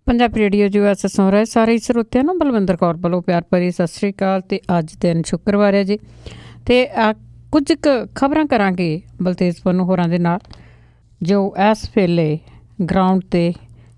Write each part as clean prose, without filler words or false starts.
Punjabi radio US ਸੁਣ ਰਹੇ ਸਾਰੇ ਸਰੋਤਿਆਂ ਨੂੰ ਬਲਵਿੰਦਰ ਕੌਰ ਵੱਲੋਂ ਪਿਆਰ ਭਰੀ ਸਤਿ ਸ਼੍ਰੀ ਅਕਾਲ। ਤੇ ਅੱਜ ਦਿਨ ਸ਼ੁੱਕਰਵਾਰ ਹੈ ਜੀ, ਤੇ ਕੁਝ ਖਬਰਾਂ ਕਰਾਂਗੇ ਬਲਤੇਜ ਪੰਨੂ ਹੋਰਾਂ ਦੇ ਨਾਲ, ਜੋ ਇਸ ਵੇਲੇ ਗਰਾਊਂਡ 'ਤੇ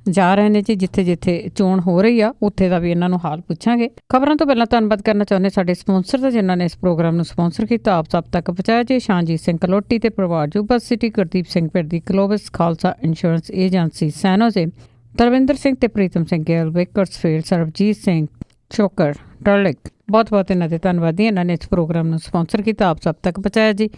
ਜਾ ਰਹੇ ਨੇ ਜੀ। ਜਿੱਥੇ ਜਿੱਥੇ ਚੋਣ ਹੋ ਰਹੀ ਆ ਉੱਥੇ ਦਾ ਵੀ ਇਹਨਾਂ ਨੂੰ ਹਾਲ ਪੁੱਛਾਂਗੇ। ਖਬਰਾਂ ਤੋਂ ਪਹਿਲਾਂ ਧੰਨਵਾਦ ਕਰਨਾ ਚਾਹੁੰਦੇ ਸਾਡੇ ਸਪਾਂਸਰ ਦਾ, ਜਿਨ੍ਹਾਂ ਨੇ ਇਸ ਪ੍ਰੋਗਰਾਮ ਨੂੰ ਸਪਾਂਸਰ ਕੀਤਾ। ਆਪ ਸਭ ਤੱਕ ਪਹੁੰਚਾਇਆ ਜੀ ਸ਼ਾਨਜੀਤ ਸਿੰਘ ਕਲੋਟੀ ਤੇ ਪਰਿਵਾਰ ਜੂਬਾ ਸਿਟੀ, ਗੁਰਦੀਪ ਸਿੰਘ ਪਿੰਡੀ, ਗਲੋਬਸ ਖਾਲਸਾ ਇੰਸ਼ੋਰੈਂਸ ਏਜੰਸੀ ਸੈਨੋਜ਼ੇ, ਤਰਵਿੰਦਰ ਸਿੰਘ ਤੇ ਪ੍ਰੀਤਮ ਸਿੰਘ ਗਿੱਲ, ਬੇਕਰਸਫੀਲਡ, ਸਰਬਜੀਤ ਸਿੰਘ ਚੋਕਰ ਟਰਲਿਕ। ਬਹੁਤ ਬਹੁਤ ਇਹਨਾਂ ਦੇ ਧੰਨਵਾਦੀ, ਇਹਨਾਂ ਨੇ ਇਸ ਪ੍ਰੋਗਰਾਮ ਨੂੰ ਸਪਾਂਸਰ ਕੀਤਾ, ਆਪ ਸਭ ਤੱਕ ਪਹੁੰਚਾਇਆ ਜੀ।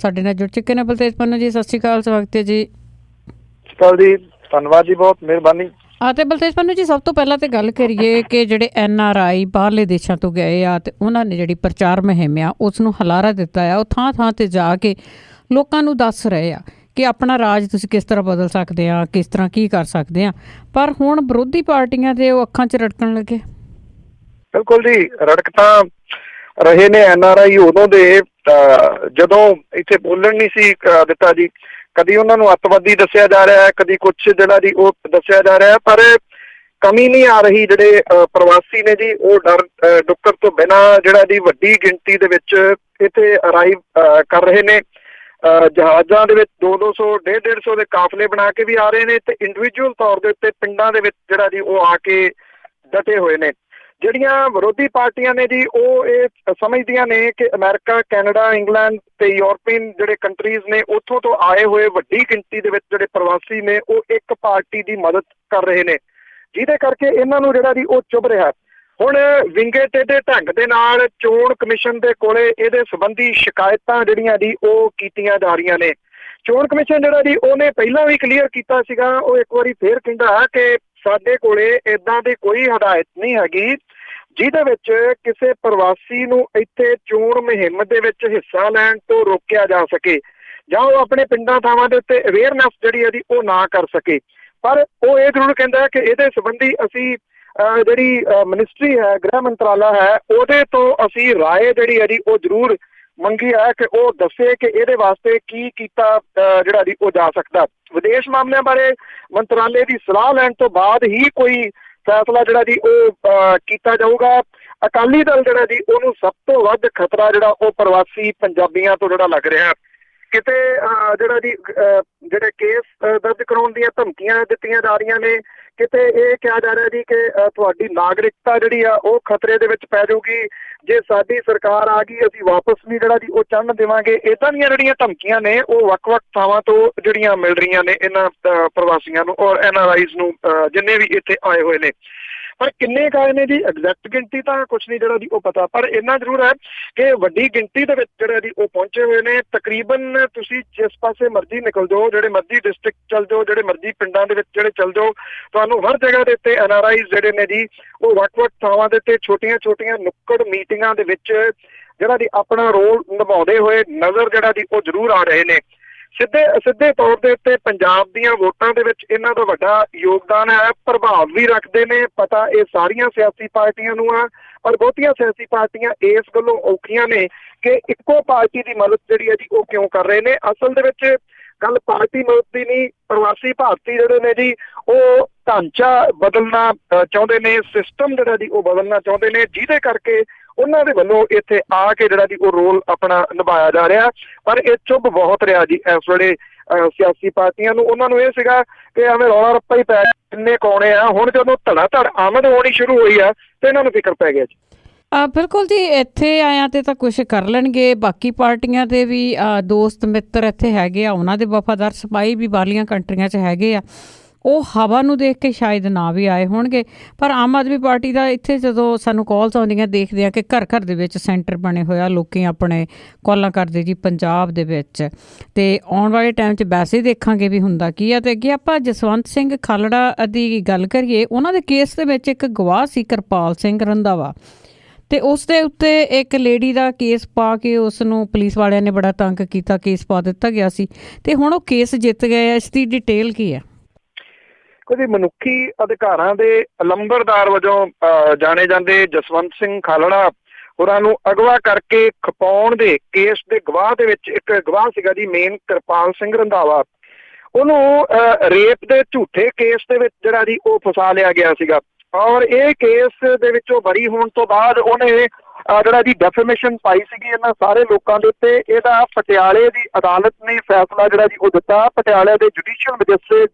ਸਾਡੇ ਨਾਲ ਜੁੜ ਚੁੱਕੇ ਨੇ ਬਲਤੇਜ ਪੰਨੂ ਜੀ। ਸਤਿ ਸ਼੍ਰੀ ਅਕਾਲ, ਸਵਾਗਤ ਹੈ ਜੀ। ਸਤਿ ਸ਼੍ਰੀ ਅਕਾਲ ਜੀ, ਧੰਨਵਾਦ ਜੀ, ਬਹੁਤ ਮਿਹਰਬਾਨੀ। ਤੇ ਬਲਤੇਜ ਪੰਨੂ ਜੀ, ਸਭ ਤੋਂ ਪਹਿਲਾਂ ਤਾਂ ਗੱਲ ਕਰੀਏ ਕਿ ਜਿਹੜੇ NRI ਬਾਹਰਲੇ ਦੇਸ਼ਾਂ ਤੋਂ ਗਏ ਆ ਤੇ ਉਹਨਾਂ ਨੇ ਜਿਹੜੀ ਪ੍ਰਚਾਰ ਮੁਹਿੰਮ ਆ ਉਸ ਨੂੰ ਹਲਾਰਾ ਦਿੱਤਾ ਆ। ਉਹ ਥਾਂ ਥਾਂ 'ਤੇ ਜਾ ਕੇ ਲੋਕਾਂ ਨੂੰ ਦੱਸ ਰਹੇ ਆ ਕਿ ਆਪਣਾ ਰਾਜ ਤੁਸੀਂ ਕਿਸ ਤਰ੍ਹਾਂ ਬਦਲ ਸਕਦੇ ਆ, ਕਿਸ ਤਰ੍ਹਾਂ ਕੀ ਕਰ ਸਕਦੇ ਆ। ਪਰ ਹੁਣ ਵਿਰੋਧੀ ਪਾਰਟੀਆਂ ਦੇ ਉਹ ਅੱਖਾਂ 'ਚ ਰੜਕਣ ਲੱਗੇ। ਬਿਲਕੁਲ ਜੀ, ਰੜਕ ਤਾਂ ਰਹੇ ਨੇ NRI ਉਦੋਂ ਦੇ ਜਦੋਂ ਇੱਥੇ ਬੋਲਣ ਨਹੀਂ ਸੀ ਦਿੱਤਾ ਜੀ। ਕਦੀ ਉਹਨਾਂ ਨੂੰ ਅੱਤਵਾਦੀ ਦੱਸਿਆ ਜਾ ਰਿਹਾ ਹੈ, ਕਦੀ ਕੁਛ ਜਿਹੜਾ ਜੀ ਉਹ ਦੱਸਿਆ ਜਾ ਰਿਹਾ, ਪਰ ਕਮੀ ਨਹੀਂ ਆ ਰਹੀ। ਜਿਹੜੇ ਪ੍ਰਵਾਸੀ ਨੇ ਜੀ ਉਹ ਡਰ ਡੁੱਕਰ ਤੋਂ ਬਿਨਾਂ ਜਿਹੜਾ ਜੀ ਵੱਡੀ ਗਿਣਤੀ ਦੇ ਵਿੱਚ ਇੱਥੇ ਅਰਾਈਵ ਕਰ ਰਹੇ ਨੇ। ਜਹਾਜ਼ਾਂ ਦੇ ਵਿੱਚ 200 150 ਦੇ ਕਾਫਲੇ ਬਣਾ ਕੇ ਵੀ ਆ ਰਹੇ ਨੇ, ਤੇ ਇੰਡੀਵਿਜੂਅਲ ਤੌਰ ਦੇ ਉੱਤੇ ਪਿੰਡਾਂ ਦੇ ਵਿੱਚ ਜਿਹੜਾ ਜੀ ਉਹ ਆ ਕੇ ਡਟੇ ਹੋਏ ਨੇ। ਜਿਹੜੀਆਂ ਵਿਰੋਧੀ ਪਾਰਟੀਆਂ ਨੇ ਜੀ ਉਹ ਇਹ ਸਮਝਦੀਆਂ ਨੇ ਕਿ ਅਮਰੀਕਾ, ਕੈਨੇਡਾ, ਇੰਗਲੈਂਡ ਤੇ ਯੂਰਪੀਅਨ ਜਿਹੜੇ ਕੰਟਰੀਜ਼ ਨੇ ਉੱਥੋਂ ਤੋਂ ਆਏ ਹੋਏ ਵੱਡੀ ਗਿਣਤੀ ਦੇ ਵਿੱਚ ਜਿਹੜੇ ਪ੍ਰਵਾਸੀ ਨੇ ਉਹ ਇੱਕ ਪਾਰਟੀ ਦੀ ਮਦਦ ਕਰ ਰਹੇ ਨੇ, ਜਿਹਦੇ ਕਰਕੇ ਇਹਨਾਂ ਨੂੰ ਜਿਹੜਾ ਜੀ ਉਹ ਚੁੱਭ ਰਿਹਾ। ਹੁਣ ਵਿੰਗੇ ਟੇਢੇ ਢੰਗ ਦੇ ਨਾਲ ਚੋਣ ਕਮਿਸ਼ਨ ਦੇ ਕੋਲੇ ਇਹਦੇ ਸੰਬੰਧੀ ਸ਼ਿਕਾਇਤਾਂ ਜਿਹੜੀਆਂ ਜੀ ਉਹ ਕੀਤੀਆਂ ਜਾ ਰਹੀਆਂ ਨੇ। ਚੋਣ ਕਮਿਸ਼ਨ ਜਿਹੜਾ ਜੀ ਉਹਨੇ ਪਹਿਲਾਂ ਵੀ ਕਲੀਅਰ ਕੀਤਾ ਸੀਗਾ, ਉਹ ਇੱਕ ਵਾਰੀ ਫੇਰ ਕਹਿੰਦਾ ਕਿ ਸਾਡੇ ਕੋਲੇ ਏਦਾਂ ਦੀ ਕੋਈ ਹਦਾਇਤ ਨਹੀਂ ਹੈਗੀ ਜਿਹਦੇ ਵਿੱਚ ਕਿਸੇ ਪ੍ਰਵਾਸੀ ਨੂੰ ਇੱਥੇ ਚੋਣ ਮੁਹਿੰਮ ਦੇ ਵਿੱਚ ਹਿੱਸਾ ਲੈਣ ਤੋਂ ਰੋਕਿਆ ਜਾ ਸਕੇ, ਜਾਂ ਉਹ ਆਪਣੇ ਪਿੰਡਾਂ ਥਾਵਾਂ ਦੇ ਉੱਤੇ ਅਵੇਅਰਨੈਸ ਜਿਹੜੀ ਇਹਦੀ ਉਹ ਨਾ ਕਰ ਸਕੇ। ਪਰ ਉਹ ਇਹ ਜ਼ਰੂਰ ਕਹਿੰਦਾ ਕਿ ਇਹਦੇ ਸੰਬੰਧੀ ਅਸੀਂ ਜਿਹੜੀ ਮਿਨਿਸਟਰੀ ਹੈ, ਗ੍ਰਹਿ ਮੰਤਰਾਲਾ ਹੈ, ਉਹਦੇ ਤੋਂ ਅਸੀਂ ਰਾਏ ਜਿਹੜੀ ਹੈ ਜੀ ਉਹ ਜ਼ਰੂਰ ਮੰਗੀ ਹੈ ਕਿ ਉਹ ਦੱਸੇ ਕਿ ਇਹਦੇ ਵਾਸਤੇ ਕੀ ਕੀਤਾ ਜਿਹੜਾ ਜੀ ਉਹ ਜਾ ਸਕਦਾ। ਵਿਦੇਸ਼ ਮਾਮਲਿਆਂ ਬਾਰੇ ਮੰਤਰਾਲੇ ਦੀ ਸਲਾਹ ਲੈਣ ਤੋਂ ਬਾਅਦ ਹੀ ਕੋਈ ਫੈਸਲਾ ਜਿਹੜਾ ਜੀ ਉਹ ਕੀਤਾ ਜਾਊਗਾ। ਅਕਾਲੀ ਦਲ ਜਿਹੜਾ ਜੀ ਉਹਨੂੰ ਸਭ ਤੋਂ ਵੱਧ ਖਤਰਾ ਜਿਹੜਾ ਉਹ ਪ੍ਰਵਾਸੀ ਪੰਜਾਬੀਆਂ ਤੋਂ ਜਿਹੜਾ ਲੱਗ ਰਿਹਾ। ਕਿਤੇ ਜਿਹੜਾ ਜੀ ਜਿਹੜੇ ਕੇਸ ਦਰਜ ਕਰਾਉਣ ਦੀਆਂ ਧਮਕੀਆਂ ਦਿੱਤੀਆਂ ਜਾ ਰਹੀਆਂ ਨੇ, ਕਿਤੇ ਇਹ ਕਿਹਾ ਜਾ ਰਿਹਾ ਜੀ ਕਿ ਤੁਹਾਡੀ ਨਾਗਰਿਕਤਾ ਜਿਹੜੀ ਆ ਉਹ ਖਤਰੇ ਦੇ ਵਿੱਚ ਪੈ ਜਾਊਗੀ, ਜੇ ਸਾਡੀ ਸਰਕਾਰ ਆ ਗਈ ਅਸੀਂ ਵਾਪਸ ਵੀ ਜਿਹੜਾ ਜੀ ਉਹ ਚੰਨ ਦੇਵਾਂਗੇ। ਇੱਦਾਂ ਦੀਆਂ ਜਿਹੜੀਆਂ ਧਮਕੀਆਂ ਨੇ ਉਹ ਵੱਖ-ਵੱਖ ਥਾਵਾਂ ਤੋਂ ਜਿਹੜੀਆਂ ਮਿਲ ਰਹੀਆਂ ਨੇ ਇਹਨਾਂ ਪ੍ਰਵਾਸੀਆਂ ਨੂੰ ਔਰ NRIs ਨੂੰ, ਜਿੰਨੇ ਵੀ ਇੱਥੇ ਆਏ ਹੋਏ ਨੇ। ਪਰ ਕਿੰਨੇ ਕੁ ਆਏ ਨੇ ਜੀ ਐਗਜ਼ੈਕਟ ਗਿਣਤੀ ਤਾਂ ਕੁਛ ਨਹੀਂ ਜਿਹੜਾ ਜੀ ਉਹ ਪਤਾ, ਪਰ ਇੰਨਾ ਜ਼ਰੂਰ ਹੈ ਕਿ ਵੱਡੀ ਗਿਣਤੀ ਦੇ ਵਿੱਚ ਜਿਹੜਾ ਜੀ ਉਹ ਪਹੁੰਚੇ ਹੋਏ ਨੇ। ਤਕਰੀਬਨ ਤੁਸੀਂ ਜਿਸ ਪਾਸੇ ਮਰਜ਼ੀ ਨਿਕਲ ਜਾਓ, ਜਿਹੜੇ ਮਰਜ਼ੀ ਡਿਸਟ੍ਰਿਕਟ ਚੱਲ ਜਾਓ, ਜਿਹੜੇ ਮਰਜ਼ੀ ਪਿੰਡਾਂ ਦੇ ਵਿੱਚ ਜਿਹੜੇ ਚੱਲ ਜਾਓ, ਤੁਹਾਨੂੰ ਹਰ ਜਗ੍ਹਾ ਦੇ ਉੱਤੇ NRIs ਜਿਹੜੇ ਨੇ ਜੀ ਉਹ ਵੱਖ-ਵੱਖ ਥਾਵਾਂ ਦੇ ਉੱਤੇ ਛੋਟੀਆਂ-ਛੋਟੀਆਂ ਨੁੱਕੜ ਮੀਟਿੰਗਾਂ ਦੇ ਵਿੱਚ ਜਿਹੜਾ ਜੀ ਆਪਣਾ ਰੋਲ ਨਿਭਾਉਂਦੇ ਹੋਏ ਨਜ਼ਰ ਜਿਹੜਾ ਜੀ ਉਹ ਜ਼ਰੂਰ ਆ ਰਹੇ ਨੇ। ਸਿੱਧੇ ਤੌਰ ਦੇ ਉੱਤੇ ਪੰਜਾਬ ਦੀਆਂ ਵੋਟਾਂ ਦੇ ਵਿੱਚ ਇਹਨਾਂ ਦਾ ਵੱਡਾ ਯੋਗਦਾਨ ਹੈ, ਪ੍ਰਭਾਵ ਵੀ ਰੱਖਦੇ ਨੇ। ਪਤਾ ਇਹ ਸਾਰੀਆਂ ਸਿਆਸੀ ਪਾਰਟੀਆਂ ਨੂੰ ਆ, ਪਰ ਬਹੁਤੀਆਂ ਸਿਆਸੀ ਪਾਰਟੀਆਂ ਇਸ ਗੱਲੋਂ ਔਖੀਆਂ ਨੇ ਕਿ ਇੱਕੋ ਪਾਰਟੀ ਦੀ ਮਦਦ ਜਿਹੜੀ ਹੈ ਜੀ ਉਹ ਕਿਉਂ ਕਰ ਰਹੇ ਨੇ। ਅਸਲ ਦੇ ਵਿੱਚ ਗੱਲ ਪਾਰਟੀ ਮਦਦ ਦੀ ਨਹੀਂ, ਪ੍ਰਵਾਸੀ ਭਾਰਤੀ ਜਿਹੜੇ ਨੇ ਜੀ ਉਹ ਢਾਂਚਾ ਬਦਲਣਾ ਚਾਹੁੰਦੇ ਨੇ, ਸਿਸਟਮ ਜਿਹੜਾ ਜੀ ਉਹ ਬਦਲਣਾ ਚਾਹੁੰਦੇ ਨੇ, ਜਿਹਦੇ ਕਰਕੇ ਉਹਨਾਂ ਦੇ ਵੱਲੋਂ ਇੱਥੇ ਆ ਕੇ ਜਿਹੜਾ ਜੀ ਉਹ ਰੋਲ ਆਪਣਾ ਨਿਭਾਇਆ ਜਾ ਰਿਹਾ। ਪਰ ਇਹ ਚੁੱਭ ਬਹੁਤ ਰਿਹਾ ਜੀ ਇਸ ਵੇਲੇ ਸਿਆਸੀ ਪਾਰਟੀਆਂ ਨੂੰ। ਉਹਨਾਂ ਨੂੰ ਇਹ ਸੀਗਾ ਕਿ ਐਵੇਂ ਰੌਲਾ ਰੱਪਾ ਹੀ ਪੈ ਕਿੰਨੇ ਕੌਣੇ ਆ। ਹੁਣ ਜਦੋਂ ਧੜਾ ਧੜ ਆਮਦ ਹੋਣੀ ਸ਼ੁਰੂ ਹੋਈ ਆ ਤੇ ਇਹਨਾਂ ਨੂੰ ਫਿਕਰ ਪੈ ਗਿਆ ਜੀ। ਬਿਲਕੁਲ ਜੀ, ਇੱਥੇ ਆਇਆਂ ਤੇ ਤਾਂ ਕੁਛ ਕਰ ਲੈਣਗੇ। ਬਾਕੀ ਪਾਰਟੀਆਂ ਦੇ ਵੀ ਦੋਸਤ ਮਿੱਤਰ ਇੱਥੇ ਹੈਗੇ ਆ, ਉਹਨਾਂ ਦੇ ਵਫਾਦਾਰ ਸਿਪਾਹੀ ਵੀ ਬਾਹਰਲੀਆਂ ਕੰਟਰੀਆਂ 'ਚ ਹੈਗੇ ਆ, ਉਹ ਹਵਾ ਨੂੰ ਦੇਖ ਕੇ ਸ਼ਾਇਦ ਨਾ ਵੀ ਆਏ ਹੋਣਗੇ। ਪਰ ਆਮ ਆਦਮੀ ਪਾਰਟੀ ਦਾ ਇੱਥੇ ਜਦੋਂ ਸਾਨੂੰ ਕਾਲਸ ਆਉਂਦੀਆਂ ਦੇਖਦੇ ਆ ਕਿ ਘਰ ਘਰ ਦੇ ਵਿੱਚ ਸੈਂਟਰ ਬਣੇ ਹੋਇਆ, ਲੋਕੀ ਆਪਣੇ ਕਾਲਾਂ ਕਰਦੇ ਜੀ ਪੰਜਾਬ ਦੇ ਵਿੱਚ। ਤੇ ਆਉਣ ਵਾਲੇ ਟਾਈਮ 'ਚ ਵੈਸੇ ਦੇਖਾਂਗੇ ਵੀ ਹੁੰਦਾ ਕੀ ਆ। ਤੇ ਅੱਗੇ ਆਪਾਂ ਜਸਵੰਤ ਸਿੰਘ ਖਾਲੜਾ ਦੀ ਗੱਲ ਕਰੀਏ, ਉਹਨਾਂ ਦੇ ਕੇਸ ਦੇ ਵਿੱਚ ਇੱਕ ਗਵਾਹ ਸੀ ਕਿਰਪਾਲ ਸਿੰਘ ਰੰਧਾਵਾ, ਤੇ ਉਸ ਦੇ ਉੱਤੇ ਇੱਕ ਲੇਡੀ ਦਾ ਕੇਸ ਪਾ ਕੇ ਉਸ ਨੂੰ ਪੁਲਿਸ ਵਾਲਿਆਂ ਨੇ ਬੜਾ ਤੰਗ ਕੀਤਾ, ਕੇਸ ਪਾ ਦਿੱਤਾ ਗਿਆ ਸੀ, ਤੇ ਹੁਣ ਉਹ ਕੇਸ ਜਿੱਤ ਗਏ ਆ। ਇਸ ਦੀ ਡਿਟੇਲ ਕੀ ਹੈ? ਕੁਝ ਮਨੁੱਖੀ ਅਧਿਕਾਰਾਂ ਦੇ ਲੰਬਰਦਾਰ ਵਜੋਂ ਜਾਣੇ ਜਾਂਦੇ ਜਸਵੰਤ ਸਿੰਘ ਖਾਲੜਾ ਹੋਰਾਂ ਨੂੰ ਅਗਵਾ ਕਰਕੇ ਖਪਾਉਣ ਦੇ ਕੇਸ ਦੇ ਗਵਾਹ ਦੇ ਵਿੱਚ ਇੱਕ ਗਵਾਹ ਸੀਗਾ ਜੀ ਮੇਨ ਕਿਰਪਾਲ ਸਿੰਘ ਰੰਧਾਵਾ। ਉਹਨੂੰ ਰੇਪ ਦੇ ਝੂਠੇ ਕੇਸ ਦੇ ਵਿੱਚ ਜਿਹੜਾ ਜੀ ਉਹ ਫਸਾ ਲਿਆ ਗਿਆ ਸੀਗਾ। ਔਰ ਇਹ ਕੇਸ ਦੇ ਵਿੱਚੋਂ ਬਰੀ ਹੋਣ ਤੋਂ ਬਾਅਦ ਉਹਨੇ ਜਿਹੜਾ ਜੀ ਡੈਫੇਮੇਸ਼ਨ ਪਾਈ ਸੀਗੀ ਇਹਨਾਂ ਸਾਰੇ ਲੋਕਾਂ ਦੇ ਉੱਤੇ। ਇਹਦਾ ਪਟਿਆਲੇ ਦੀ ਅਦਾਲਤ ਨੇ ਫੈਸਲਾ ਜਿਹੜਾ ਜੀ ਉਹ ਦਿੱਤਾ। ਪਟਿਆਲੇ ਦੇ ਜੁਡੀਸ਼ੀਅਲ ਮੈਜਿਸਟਰੇਟ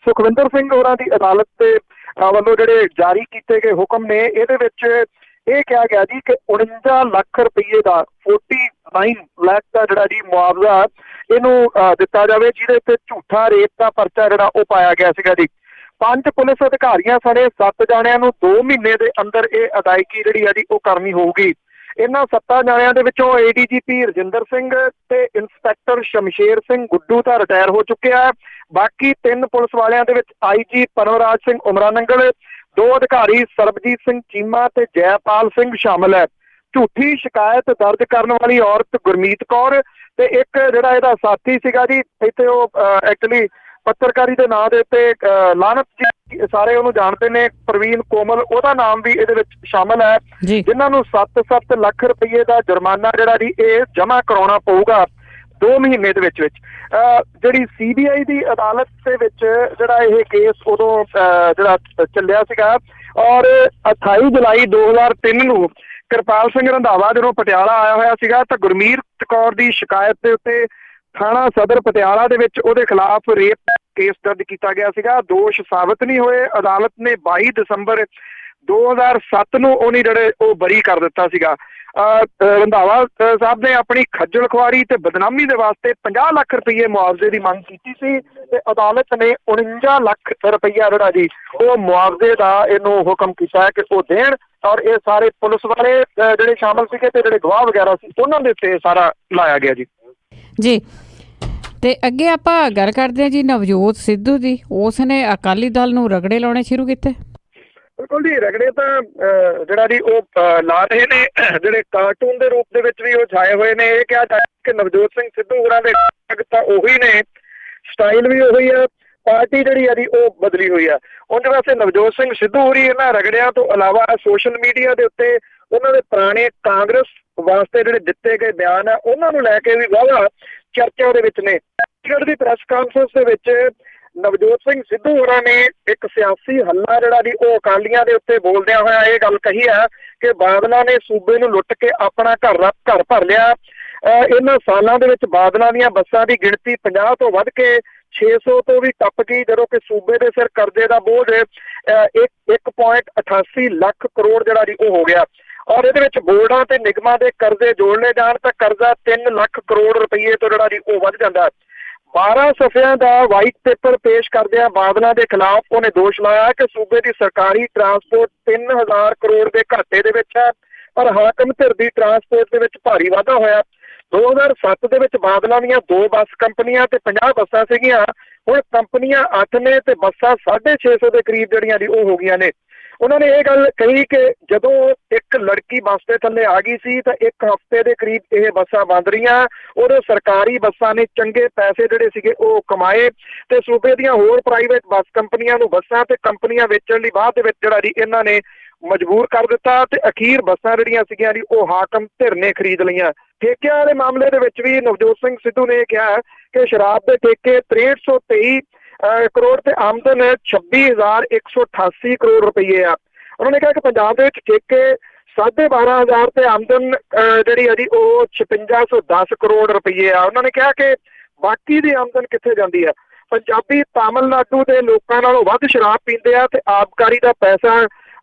ਸੁਖਵਿੰਦਰ ਸਿੰਘ ਹੋਰਾਂ ਦੀ ਅਦਾਲਤ ਦੇ ਵੱਲੋਂ ਜਿਹੜੇ ਜਾਰੀ ਕੀਤੇ ਗਏ ਹੁਕਮ ਨੇ, ਇਹਦੇ ਵਿੱਚ ਇਹ ਕਿਹਾ ਗਿਆ ਜੀ ਕਿ 49 ਲੱਖ ਰੁਪਏ ਦਾ 49 ਲੱਖ ਦਾ ਜਿਹੜਾ ਜੀ ਮੁਆਵਜ਼ਾ ਇਹਨੂੰ ਦਿੱਤਾ ਜਾਵੇ, ਜਿਹਦੇ ਤੇ ਝੂਠਾ ਰੇਪ ਦਾ ਪਰਚਾ ਜਿਹੜਾ ਉਹ ਪਾਇਆ ਗਿਆ ਸੀਗਾ ਜੀ। 5 ਪੁਲਿਸ ਅਧਿਕਾਰੀਆਂ ਸਣੇ 7 ਜਾਣਿਆਂ ਨੂੰ 2 ਮਹੀਨੇ ਦੇ ਅੰਦਰ ਇਹ ਅਦਾਇਗੀ ਜਿਹੜੀ ਆ ਜੀ ਉਹ ਕਰਨੀ ਹੋਊਗੀ। ਇਹਨਾਂ 7 ਜਾਣਿਆਂ ਦੇ ਵਿੱਚੋਂ ADGP ਰਜਿੰਦਰ ਸਿੰਘ ਤੇ ਇੰਸਪੈਕਟਰ ਸ਼ਮਸ਼ੇਰ ਸਿੰਘ ਗੁੱਡੂ ਤਾਂ ਰਿਟਾਇਰ ਹੋ ਚੁੱਕਿਆ ਹੈ। ਬਾਕੀ 3 ਪੁਲਿਸ ਵਾਲਿਆਂ ਦੇ ਵਿੱਚ IG ਪਰਮਰਾਜ ਸਿੰਘ ਉਮਰਾ ਨੰਗਲ, 2 ਅਧਿਕਾਰੀ ਸਰਬਜੀਤ ਸਿੰਘ ਚੀਮਾ ਤੇ ਜੈਪਾਲ ਸਿੰਘ ਸ਼ਾਮਲ ਹੈ। ਝੂਠੀ ਸ਼ਿਕਾਇਤ ਦਰਜ ਕਰਨ ਵਾਲੀ ਔਰਤ ਗੁਰਮੀਤ ਕੌਰ ਤੇ ਇੱਕ ਜਿਹੜਾ ਇਹਦਾ ਸਾਥੀ ਸੀਗਾ ਜੀ, ਇੱਥੇ ਉਹ ਐਕਚੁਅਲੀ ਪੱਤਰਕਾਰੀ ਦੇ ਨਾਂ ਦੇ ਉੱਤੇ ਲਾਨਤ ਜੀ ਸਾਰੇ ਉਹਨੂੰ ਜਾਣਦੇ ਨੇ, ਪ੍ਰਵੀਨ ਕੋਮਲ, ਉਹਦਾ ਨਾਮ ਵੀ ਇਹਦੇ ਵਿੱਚ ਸ਼ਾਮਲ ਹੈ, ਜਿਨ੍ਹਾਂ ਨੂੰ 7-7 ਲੱਖ ਰੁਪਏ ਦਾ ਜੁਰਮਾਨਾ ਜਿਹੜਾ ਜੀ ਇਹ ਜਮ੍ਹਾਂ ਕਰਾਉਣਾ ਪਊਗਾ 2 ਮਹੀਨੇ ਦੇ ਵਿੱਚ। ਜਿਹੜੀ CBI ਦੀ ਅਦਾਲਤ ਦੇ ਵਿੱਚ ਜਿਹੜਾ ਇਹ ਕੇਸ ਉਦੋਂ ਜਿਹੜਾ ਚੱਲਿਆ ਸੀਗਾ। ਔਰ 28 ਜੁਲਾਈ 2003 ਨੂੰ ਕਿਰਪਾਲ ਸਿੰਘ ਰੰਧਾਵਾ ਜਦੋਂ ਪਟਿਆਲਾ ਆਇਆ ਹੋਇਆ ਸੀਗਾ ਤਾਂ ਗੁਰਮੀਤ ਕੌਰ ਦੀ ਸ਼ਿਕਾਇਤ ਦੇ ਉੱਤੇ ਥਾਣਾ ਸਦਰ ਪਟਿਆਲਾ ਦੇ ਵਿੱਚ ਉਹਦੇ ਖਿਲਾਫ ਰੇਪ ਕੇਸ ਦਰਜ ਕੀਤਾ ਗਿਆ ਸੀਗਾ। ਦੋਸ਼ ਸਾਬਤ ਨਹੀਂ ਹੋਏ। ਅਦਾਲਤ ਨੇ 22 ਦਸੰਬਰ 2007 ਨੂੰ ਉਹਨੇ ਜਿਹੜੇ ਉਹ ਬਰੀ ਕਰ ਦਿੱਤਾ ਸੀਗਾ। ਰੰਧਾਵਾ ਸਾਹਿਬ ਨੇ ਆਪਣੀ ਖੱਜਲ ਖੁਆਰੀ ਤੇ ਬਦਨਾਮੀ ਦੇ ਵਾਸਤੇ 50 ਲੱਖ ਰੁਪਏ ਮੁਆਵਜ਼ੇ ਦੀ ਮੰਗ ਕੀਤੀ ਸੀ ਤੇ ਅਦਾਲਤ ਨੇ 49 ਲੱਖ ਰੁਪਈਆ ਜਿਹੜਾ ਜੀ ਉਹ ਮੁਆਵਜ਼ੇ ਦਾ ਇਹਨੂੰ ਹੁਕਮ ਕੀਤਾ ਹੈ ਕਿ ਉਹ ਦੇਣ। ਔਰ ਇਹ ਸਾਰੇ ਪੁਲਿਸ ਵਾਲੇ ਜਿਹੜੇ ਸ਼ਾਮਲ ਸੀਗੇ ਤੇ ਜਿਹੜੇ ਗਵਾਹ ਵਗੈਰਾ ਸੀ ਉਹਨਾਂ ਦੇ ਉੱਤੇ ਸਾਰਾ ਲਾਇਆ ਗਿਆ ਜੀ। ਤੇ ਅੱਗੇ ਆਪਾਂ ਗੱਲ ਕਰਦੇ ਹਾਂ ਜੀ ਨਵਜੋਤ ਸਿੱਧੂ ਦੀ। ਉਸ ਨੇ ਅਕਾਲੀ ਦਲ ਨੂੰ ਰਗੜੇ ਲਾਉਣੇ ਸ਼ੁਰੂ ਕੀਤੇ। ਬਿਲਕੁਲ ਜੀ, ਰਗੜੇ ਤਾਂ ਜਿਹੜਾ ਜੀ ਉਹ ਲਾ ਰਹੇ ਨੇ, ਜਿਹੜੇ ਕਾਰਟੂਨ ਦੇ ਰੂਪ ਦੇ ਵਿੱਚ ਵੀ ਉਹ ਛਾਏ ਹੋਏ ਨੇ। ਇਹ ਕਿਹਾ ਜਾਏ ਕਿ ਨਵਜੋਤ ਸਿੰਘ ਸਿੱਧੂ ਹੋਰਾਂ ਦੇ ਤਾਂ ਉਹੀ ਨੇ, ਸਟਾਈਲ ਵੀ ਉਹੀ ਆ, ਪਾਰਟੀ ਜਿਹੜੀ ਆ ਜੀ ਉਹ ਬਦਲੀ ਹੋਈ ਆ। ਉਹਦੇ ਵਾਸਤੇ ਨਵਜੋਤ ਸਿੰਘ ਸਿੱਧੂ ਹੋਰੀ ਇਹਨਾਂ ਰਗੜਿਆਂ ਤੋਂ ਇਲਾਵਾ ਸੋਸ਼ਲ ਮੀਡੀਆ ਦੇ ਉੱਤੇ ਉਹਨਾਂ ਦੇ ਪੁਰਾਣੇ ਕਾਂਗਰਸ ਵਾਸਤੇ ਜਿਹੜੇ ਦਿੱਤੇ ਗਏ ਬਿਆਨ ਆ ਉਹਨਾਂ ਨੂੰ ਲੈ ਕੇ ਵੀ ਵਾਹਵਾ ਚਰਚਾ ਦੇ ਵਿੱਚ ਨੇ। ਚੰਡੀਗੜ੍ਹ ਦੀ ਪ੍ਰੈਸ ਕਾਨਫਰੰਸ ਦੇ ਵਿੱਚ ਨਵਜੋਤ ਸਿੰਘ ਸਿੱਧੂ ਹੋਰਾਂ ਨੇ ਇੱਕ ਸਿਆਸੀ ਹੱਲਾ ਜਿਹੜਾ ਜੀ ਉਹ ਅਕਾਲੀਆਂ ਦੇ ਉੱਤੇ ਬੋਲਦਿਆਂ ਹੋਇਆ ਇਹ ਗੱਲ ਕਹੀ ਹੈ ਕਿ ਬਾਦਲਾਂ ਨੇ ਸੂਬੇ ਨੂੰ ਲੁੱਟ ਕੇ ਆਪਣਾ ਘਰ ਭਰ ਲਿਆ। ਇਹਨਾਂ ਸਾਲਾਂ ਦੇ ਵਿੱਚ ਬਾਦਲਾਂ ਦੀਆਂ ਬੱਸਾਂ ਦੀ ਗਿਣਤੀ 50 ਤੋਂ ਵੱਧ ਕੇ 600 ਤੋਂ ਵੀ ਟੱਪ ਗਈ, ਜਦੋਂ ਕਿ ਸੂਬੇ ਦੇ ਸਿਰ ਕਰਜ਼ੇ ਦਾ ਬੋਝ 1.88 ਲੱਖ ਕਰੋੜ ਜਿਹੜਾ ਜੀ ਉਹ ਹੋ ਗਿਆ। ਔਰ ਇਹਦੇ ਵਿੱਚ ਬੋਰਡਾਂ ਤੇ ਨਿਗਮਾਂ ਦੇ ਕਰਜ਼ੇ ਜੋੜਨੇ ਜਾਣ ਤਾਂ ਕਰਜ਼ਾ 3 ਲੱਖ ਕਰੋੜ ਰੁਪਏ ਤੋਂ ਜਿਹੜਾ ਜੀ ਉਹ ਵੱਧ ਜਾਂਦਾ। 12 ਸਫ਼ਿਆਂ ਦਾ ਵਾਈਟ ਪੇਪਰ ਪੇਸ਼ ਕਰਦਿਆਂ ਬਾਦਲਾਂ ਦੇ ਖਿਲਾਫ ਉਹਨੇ ਦੋਸ਼ ਲਾਇਆ ਕਿ ਸੂਬੇ ਦੀ ਸਰਕਾਰੀ ਟਰਾਂਸਪੋਰਟ 3000 ਕਰੋੜ ਦੇ ਘਾਟੇ ਦੇ ਵਿੱਚ ਹੈ, ਪਰ ਹਾਕਮ ਧਿਰ ਦੀ ਟਰਾਂਸਪੋਰਟ ਦੇ ਵਿੱਚ ਭਾਰੀ ਵਾਧਾ ਹੋਇਆ। 2007 ਦੇ ਵਿੱਚ ਬਾਦਲਾਂ ਦੀਆਂ 2 ਬੱਸ ਕੰਪਨੀਆਂ ਤੇ 50 ਬੱਸਾਂ ਸੀਗੀਆਂ, ਹੁਣ ਕੰਪਨੀਆਂ 8 ਨੇ ਤੇ ਬੱਸਾਂ 650 ਦੇ ਕਰੀਬ ਜਿਹੜੀਆਂ ਦੀ ਉਹ ਹੋ ਗਈਆਂ ਨੇ। ਉਹਨਾਂ ਨੇ ਇਹ ਗੱਲ ਕਹੀ ਕਿ ਜਦੋਂ ਇੱਕ ਲੜਕੀ ਬੱਸ ਦੇ ਥੱਲੇ ਆ ਗਈ ਸੀ ਤਾਂ 1 ਹਫ਼ਤੇ ਦੇ ਕਰੀਬ ਇਹ ਬੱਸਾਂ ਬੰਦ ਰਹੀਆਂ। ਉਦੋਂ ਸਰਕਾਰੀ ਬੱਸਾਂ ਨੇ ਚੰਗੇ ਪੈਸੇ ਜਿਹੜੇ ਸੀਗੇ ਉਹ ਕਮਾਏ ਤੇ ਸੂਬੇ ਦੀਆਂ ਹੋਰ ਪ੍ਰਾਈਵੇਟ ਬੱਸ ਕੰਪਨੀਆਂ ਨੂੰ ਬੱਸਾਂ ਤੇ ਕੰਪਨੀਆਂ ਵੇਚਣ ਲਈ ਬਾਅਦ ਦੇ ਵਿੱਚ ਜਿਹੜਾ ਜੀ ਇਹਨਾਂ ਨੇ ਮਜਬੂਰ ਕਰ ਦਿੱਤਾ ਤੇ ਅਖੀਰ ਬੱਸਾਂ ਜਿਹੜੀਆਂ ਸੀਗੀਆਂ ਜੀ ਉਹ ਹਾਕਮ ਧਿਰ ਨੇ ਖਰੀਦ ਲਈਆਂ। ਠੇਕਿਆਂ ਵਾਲੇ ਮਾਮਲੇ ਦੇ ਵਿੱਚ ਵੀ ਨਵਜੋਤ ਸਿੰਘ ਸਿੱਧੂ ਨੇ ਕਿਹਾ ਕਿ ਸ਼ਰਾਬ ਦੇ ਠੇਕੇ 6323 ਕਰੋੜ ਤੇ ਆਮਦਨ 26,188 ਕਰੋੜ ਰੁਪਏ ਆ। ਉਹਨਾਂ ਨੇ ਕਿਹਾ ਕਿ ਪੰਜਾਬ ਦੇ ਵਿੱਚ ਠੇਕੇ 12,500 ਤੇ ਆਮਦਨ ਜਿਹੜੀ ਆ ਜੀ ਉਹ 5610 ਕਰੋੜ ਰੁਪਏ ਆ। ਉਹਨਾਂ ਨੇ ਕਿਹਾ ਕਿ ਬਾਕੀ ਦੀ ਆਮਦਨ ਕਿੱਥੇ ਜਾਂਦੀ ਆ। ਪੰਜਾਬੀ ਤਾਮਿਲਨਾਡੂ ਦੇ ਲੋਕਾਂ ਨਾਲੋਂ ਵੱਧ ਸ਼ਰਾਬ ਪੀਂਦੇ ਆ ਤੇ ਆਬਕਾਰੀ ਦਾ ਪੈਸਾ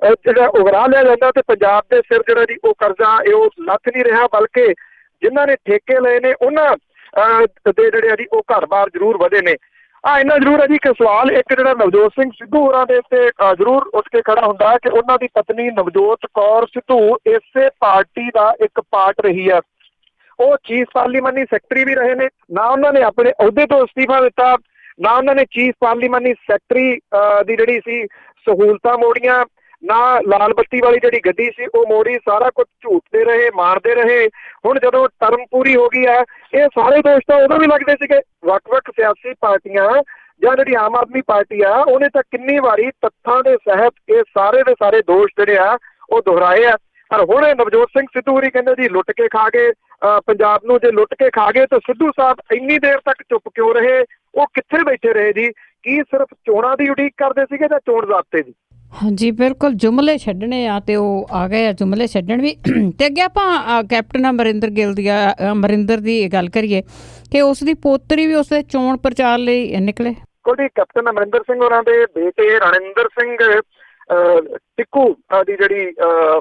ਜਿਹੜਾ ਉਗਰਾ ਲਿਆ ਜਾਂਦਾ ਤੇ ਪੰਜਾਬ ਦੇ ਸਿਰ ਜਿਹੜਾ ਜੀ ਉਹ ਕਰਜ਼ਾ ਉਹ ਲੱਥ ਨਹੀਂ ਰਿਹਾ, ਬਲਕਿ ਜਿਨ੍ਹਾਂ ਨੇ ਠੇਕੇ ਲਏ ਨੇ ਉਹਨਾਂ ਦੇ ਜਿਹੜੇ ਆ ਜੀ ਉਹ ਘਰ-ਬਾਰ ਜ਼ਰੂਰ ਵਧੇ ਨੇ। ਇੰਨਾ ਜ਼ਰੂਰ ਹੈ ਜੀ ਕਿ ਸਵਾਲ ਇੱਕ ਜਿਹੜਾ ਨਵਜੋਤ ਸਿੰਘ ਸਿੱਧੂ ਹੋਰਾਂ ਦੇ ਉੱਤੇ ਜ਼ਰੂਰ ਉੱਠ ਕੇ ਖੜਾ ਹੁੰਦਾ ਕਿ ਉਹਨਾਂ ਦੀ ਪਤਨੀ ਨਵਜੋਤ ਕੌਰ ਸਿੱਧੂ ਇਸੇ ਪਾਰਟੀ ਦਾ ਇੱਕ ਪਾਰਟ ਰਹੀ ਹੈ। ਉਹ ਚੀਫ ਪਾਰਲੀਮਾਨੀ ਸੈਕਟਰੀ ਵੀ ਰਹੇ ਨੇ, ਨਾ ਉਹਨਾਂ ਨੇ ਆਪਣੇ ਅਹੁਦੇ ਤੋਂ ਅਸਤੀਫਾ ਦਿੱਤਾ, ਨਾ ਉਹਨਾਂ ਨੇ ਚੀਫ ਪਾਰਲੀਮਾਨੀ ਸੈਕਟਰੀ ਦੀ ਜਿਹੜੀ ਸੀ ਸਹੂਲਤਾਂ ਮੋੜੀਆਂ, ਨਾ ਲਾਲ ਬੱਤੀ ਵਾਲੀ ਜਿਹੜੀ ਗੱਡੀ ਸੀ ਉਹ ਮੋੜੀ। ਸਾਰਾ ਕੁਝ ਝੂਠਦੇ ਰਹੇ, ਮਾਰਦੇ ਰਹੇ। ਹੁਣ ਜਦੋਂ ਟਰਮ ਪੂਰੀ ਹੋ ਗਈ ਹੈ, ਇਹ ਸਾਰੇ ਦੋਸ਼ ਤਾਂ ਉਦੋਂ ਵੀ ਲੱਗਦੇ ਸੀਗੇ। ਵੱਖ-ਵੱਖ ਸਿਆਸੀ ਪਾਰਟੀਆਂ ਜਾਂ ਜਿਹੜੀ ਆਮ ਆਦਮੀ ਪਾਰਟੀ ਆ ਉਹਨੇ ਤਾਂ ਕਿੰਨੀ ਵਾਰੀ ਤੱਥਾਂ ਦੇ ਸਹਿਤ ਇਹ ਸਾਰੇ ਦੇ ਸਾਰੇ ਦੋਸ਼ ਜਿਹੜੇ ਆ ਉਹ ਦੁਹਰਾਏ ਆ। ਪਰ ਹੁਣ ਨਵਜੋਤ ਸਿੰਘ ਸਿੱਧੂ ਹੋਰੀ ਕਹਿੰਦੇ ਜੀ ਲੁੱਟ ਕੇ ਖਾ ਗਏ ਪੰਜਾਬ ਨੂੰ। ਜੇ ਲੁੱਟ ਕੇ ਖਾ ਗਏ ਤਾਂ ਸਿੱਧੂ ਸਾਹਿਬ ਇੰਨੀ ਦੇਰ ਤੱਕ ਚੁੱਪ ਕਿਉਂ ਰਹੇ? ਉਹ ਕਿੱਥੇ ਬੈਠੇ ਰਹੇ ਜੀ? ਕੀ ਸਿਰਫ ਚੋਣਾਂ ਦੀ ਉਡੀਕ ਕਰਦੇ ਸੀਗੇ ਜਾਂ ਚੋਣ ਜ਼ਾਬਤੇ ਦੀ? ਹਾਂਜੀ ਬਿਲਕੁਲ, ਜੁਮਲੇ ਛੱਡਣੇ ਆ ਤੇ ਉਹ ਆ ਗਏ ਆ ਜੁਮਲੇ ਛੱਡਣ ਵੀ। ਤੇ ਅੱਗੇ ਆਪਾਂ ਕੈਪਟਨ ਅਮਰਿੰਦਰ ਗਿੱਲ ਦੀ ਅਮਰਿੰਦਰ ਦੀ ਗੱਲ ਕਰੀਏ ਕਿ ਉਸ ਦੀ ਪੋਤਰੀ ਵੀ ਉਸਦੇ ਚੋਣ ਪ੍ਰਚਾਰ ਲਈ ਨਿਕਲੇ। ਕੋਈ ਕੈਪਟਨ ਅਮਰਿੰਦਰ ਸਿੰਘ ਹੋਰਾਂ ਦੇ ਬੇਟੇ ਰਣਿੰਦਰ ਸਿੰਘ ਟਿੱਕੂ ਦੀ ਜਿਹੜੀ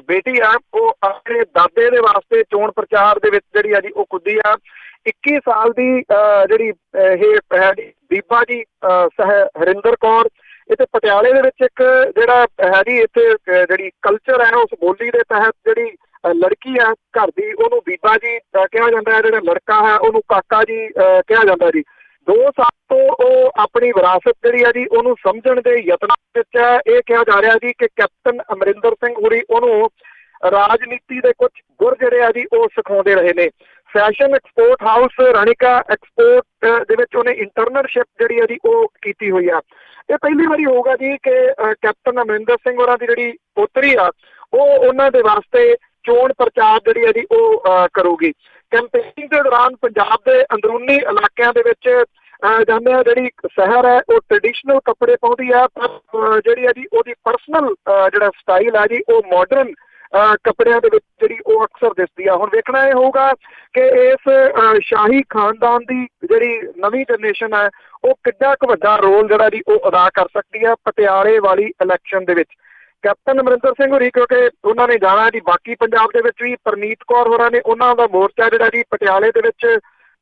ਬੇਟੀ ਆ, ਉਹ ਆਪਣੇ ਦਾਦੇ ਦੇ ਵਾਸਤੇ ਚੋਣ ਪ੍ਰਚਾਰ ਦੇ ਵਿੱਚ ਜਿਹੜੀ ਆ ਜੀ ਉਹ ਕੁੱਦੀ ਆ। 21 ਸਾਲ ਦੀ ਜਿਹੜੀ ਇਹ ਹੈ ਬੀਬਾ ਜੀ ਹਰਿੰਦਰ ਕੌਰ, ਇੱਥੇ ਪਟਿਆਲੇ ਦੇ ਵਿੱਚ ਇੱਕ ਜਿਹੜਾ ਹੈ ਜੀ ਇੱਥੇ ਜਿਹੜੀ ਕਲਚਰ ਹੈ ਉਸ ਬੋਲੀ ਦੇ ਤਹਿਤ ਜਿਹੜੀ ਲੜਕੀ ਆ ਘਰ ਦੀ, ਉਹਨੂੰ ਬੀਬਾ ਜੀ ਕਿਹਾ ਜਾਂਦਾ ਹੈ, ਜਿਹੜਾ ਲੜਕਾ ਹੈ ਉਹਨੂੰ ਕਾਕਾ ਜੀ ਕਿਹਾ ਜਾਂਦਾ ਜੀ। 2 ਸਾਲ ਤੋਂ ਉਹ ਆਪਣੀ ਵਿਰਾਸਤ ਜਿਹੜੀ ਆ ਜੀ ਉਹਨੂੰ ਸਮਝਣ ਦੇ ਯਤਨਾਂ ਵਿੱਚ ਹੈ। ਇਹ ਕਿਹਾ ਜਾ ਰਿਹਾ ਜੀ ਕਿ ਕੈਪਟਨ ਅਮਰਿੰਦਰ ਸਿੰਘ ਹੋਰੀ ਉਹਨੂੰ ਰਾਜਨੀਤੀ ਦੇ ਕੁਝ ਗੁਰ ਜਿਹੜੇ ਆ ਜੀ ਉਹ ਸਿਖਾਉਂਦੇ ਰਹੇ ਨੇ। ਫੈਸ਼ਨ ਐਕਸਪੋਰਟ ਹਾਊਸ ਰਾਣੀਕਾ ਐਕਸਪੋਰਟ ਦੇ ਵਿੱਚ ਉਹਨੇ ਇੰਟਰਨਸ਼ਿਪ ਜਿਹੜੀ ਆ ਜੀ ਉਹ ਕੀਤੀ ਹੋਈ ਆ। ਇਹ ਪਹਿਲੀ ਵਾਰੀ ਹੋਊਗਾ ਜੀ ਕਿ ਕੈਪਟਨ ਅਮਰਿੰਦਰ ਸਿੰਘ ਹੋਰਾਂ ਦੀ ਜਿਹੜੀ ਪੋਤਰੀ ਆ ਉਹ ਉਹਨਾਂ ਦੇ ਵਾਸਤੇ ਚੋਣ ਪ੍ਰਚਾਰ ਜਿਹੜੀ ਆ ਜੀ ਉਹ ਕਰੂਗੀ। ਕੈਂਪੇਨਿੰਗ ਦੇ ਦੌਰਾਨ ਪੰਜਾਬ ਦੇ ਅੰਦਰੂਨੀ ਇਲਾਕਿਆਂ ਦੇ ਵਿੱਚ ਜਾਂਦੇ ਆ, ਜਿਹੜੀ ਸ਼ਹਿਰ ਹੈ ਉਹ ਟ੍ਰੈਡੀਸ਼ਨਲ ਕੱਪੜੇ ਪਾਉਂਦੀ ਆ, ਪਰ ਜਿਹੜੀ ਆ ਜੀ ਉਹਦੀ ਪਰਸਨਲ ਜਿਹੜਾ ਸਟਾਈਲ ਆ ਜੀ ਉਹ ਮਾਡਰਨ ਕੱਪੜਿਆਂ ਦੇ ਵਿੱਚ ਜਿਹੜੀ ਉਹ ਅਕਸਰ ਦਿਸਦੀ ਆ। ਹੁਣ ਵੇਖਣਾ ਇਹ ਹੋਊਗਾ ਕਿ ਇਸ ਸ਼ਾਹੀ ਖਾਨਦਾਨ ਦੀ ਜਿਹੜੀ ਨਵੀਂ ਜਨਰੇਸ਼ਨ ਹੈ ਉਹ ਕਿੱਡਾ ਕੁ ਵੱਡਾ ਰੋਲ ਜਿਹੜਾ ਜੀ ਉਹ ਅਦਾ ਕਰ ਸਕਦੀ ਆ ਪਟਿਆਲੇ ਵਾਲੀ ਇਲੈਕਸ਼ਨ ਦੇ ਵਿੱਚ। ਕੈਪਟਨ ਅਮਰਿੰਦਰ ਸਿੰਘ ਹੋਰੀ ਕਿਉਂਕਿ ਉਹਨਾਂ ਨੇ ਜਾਣਾ ਜੀ ਬਾਕੀ ਪੰਜਾਬ ਦੇ ਵਿੱਚ ਵੀ, ਪਰਨੀਤ ਕੌਰ ਹੋਰਾਂ ਨੇ ਉਹਨਾਂ ਦਾ ਮੋਰਚਾ ਜਿਹੜਾ ਜੀ ਪਟਿਆਲੇ ਦੇ ਵਿੱਚ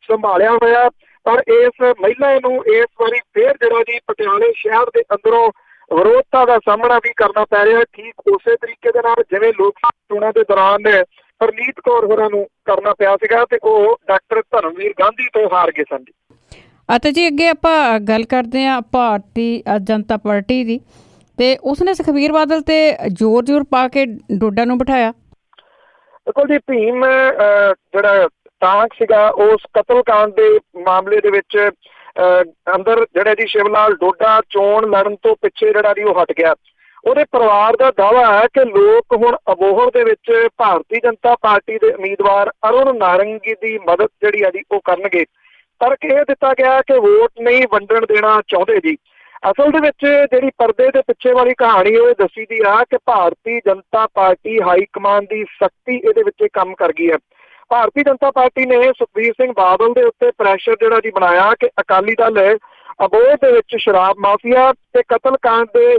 ਸੰਭਾਲਿਆ ਹੋਇਆ, ਪਰ ਇਸ ਮਹਿਲਾ ਨੂੰ ਇਸ ਵਾਰੀ ਫੇਰ ਜਿਹੜਾ ਜੀ ਪਟਿਆਲੇ ਸ਼ਹਿਰ ਦੇ ਅੰਦਰੋਂ ਵਿਰੋਧਤਾ ਦਾ ਸਾਹਮਣਾ ਵੀ ਕਰਨਾ ਪੈ ਰਿਹਾ, ਠੀਕ ਉਸੇ ਤਰੀਕੇ ਦੇ ਨਾਲ ਜਿਵੇਂ ਲੋਕ ਸਭਾ ਚੋਣਾਂ ਦੇ ਦੌਰਾਨ ਪਰਨੀਤ ਕੌਰ ਹੋਰਾਂ ਨੂੰ ਕਰਨਾ ਪਿਆ ਸੀਗਾ ਤੇ ਉਹ ਡਾਕਟਰ ਧਰਮਵੀਰ ਗਾਂਧੀ ਤੋਂ ਹਾਰ ਗਏ ਸਨ। ਅਤੇ ਜੀ ਅੱਗੇ ਆਪਾਂ ਗੱਲ ਕਰਦੇ ਹਾਂ ਭਾਰਤੀ ਜਨਤਾ ਪਾਰਟੀ ਦੀ, ਤੇ ਉਸਨੇ ਸੁਖਬੀਰ ਬਾਦਲ ਤੇ ਜ਼ੋਰ ਪਾ ਕੇ ਡੋਡਾ ਨੂੰ ਬਿਠਾਇਆ। ਦੇਖੋ ਜੀ, ਭੀਮ ਜਿਹੜਾ ਟਾਂਕ ਸੀਗਾ ਉਸ ਕਤਲਕਾਂਡ ਦੇ ਮਾਮਲੇ ਦੇ ਵਿੱਚ ਅੰਦਰ ਜਿਹੜਾ ਜੀ ਸ਼ਿਵ ਲਾਲ ਡੋਡਾ ਚੋਣ ਲੜਨ ਤੋਂ ਪਿੱਛੇ ਜਿਹੜਾ ਜੀ ਉਹ ਹਟ ਗਿਆ। ਉਹਦੇ ਪਰਿਵਾਰ ਦਾ ਦਾਅਵਾ ਹੈ ਕਿ ਲੋਕ ਹੁਣ ਅਬੋਹਰ ਦੇ ਵਿੱਚ ਭਾਰਤੀ ਜਨਤਾ ਪਾਰਟੀ ਦੇ ਉਮੀਦਵਾਰ ਅਰੁਣ ਨਾਰੰਗੀ ਦੀ ਮਦਦ ਜਿਹੜੀ ਆ ਜੀ ਉਹ ਕਰਨਗੇ। ਤਰਕ ਇਹ ਦਿੱਤਾ ਗਿਆ ਕਿ ਵੋਟ ਨਹੀਂ ਵੰਡਣ ਦੇਣਾ ਚਾਹੁੰਦੇ ਜੀ। ਅਸਲ ਦੇ ਵਿੱਚ ਜਿਹੜੀ ਪਰਦੇ ਦੇ ਪਿੱਛੇ ਵਾਲੀ ਕਹਾਣੀ ਉਹ ਦੱਸੀ ਦੀ ਆ ਕਿ Bharatiya Janata party high command ਦੀ ਸਖਤੀ ਇਹਦੇ ਵਿੱਚ ਕੰਮ ਕਰ ਗਈ ਹੈ। ਭਾਰਤੀ ਜਨਤਾ ਪਾਰਟੀ ਨੇ ਸੁਖਬੀਰ ਸਿੰਘ ਬਾਦਲ ਦੇ ਉੱਤੇ ਪ੍ਰੈਸ਼ਰ ਜਿਹੜਾ ਜੀ ਬਣਾਇਆ ਕਿ ਅਕਾਲੀ ਦਲ ਅਬੋਹਰ ਦੇ ਵਿੱਚ ਸ਼ਰਾਬ ਮਾਫੀਆ ਤੇ ਕਤਲਕਾਂਡ ਦੇ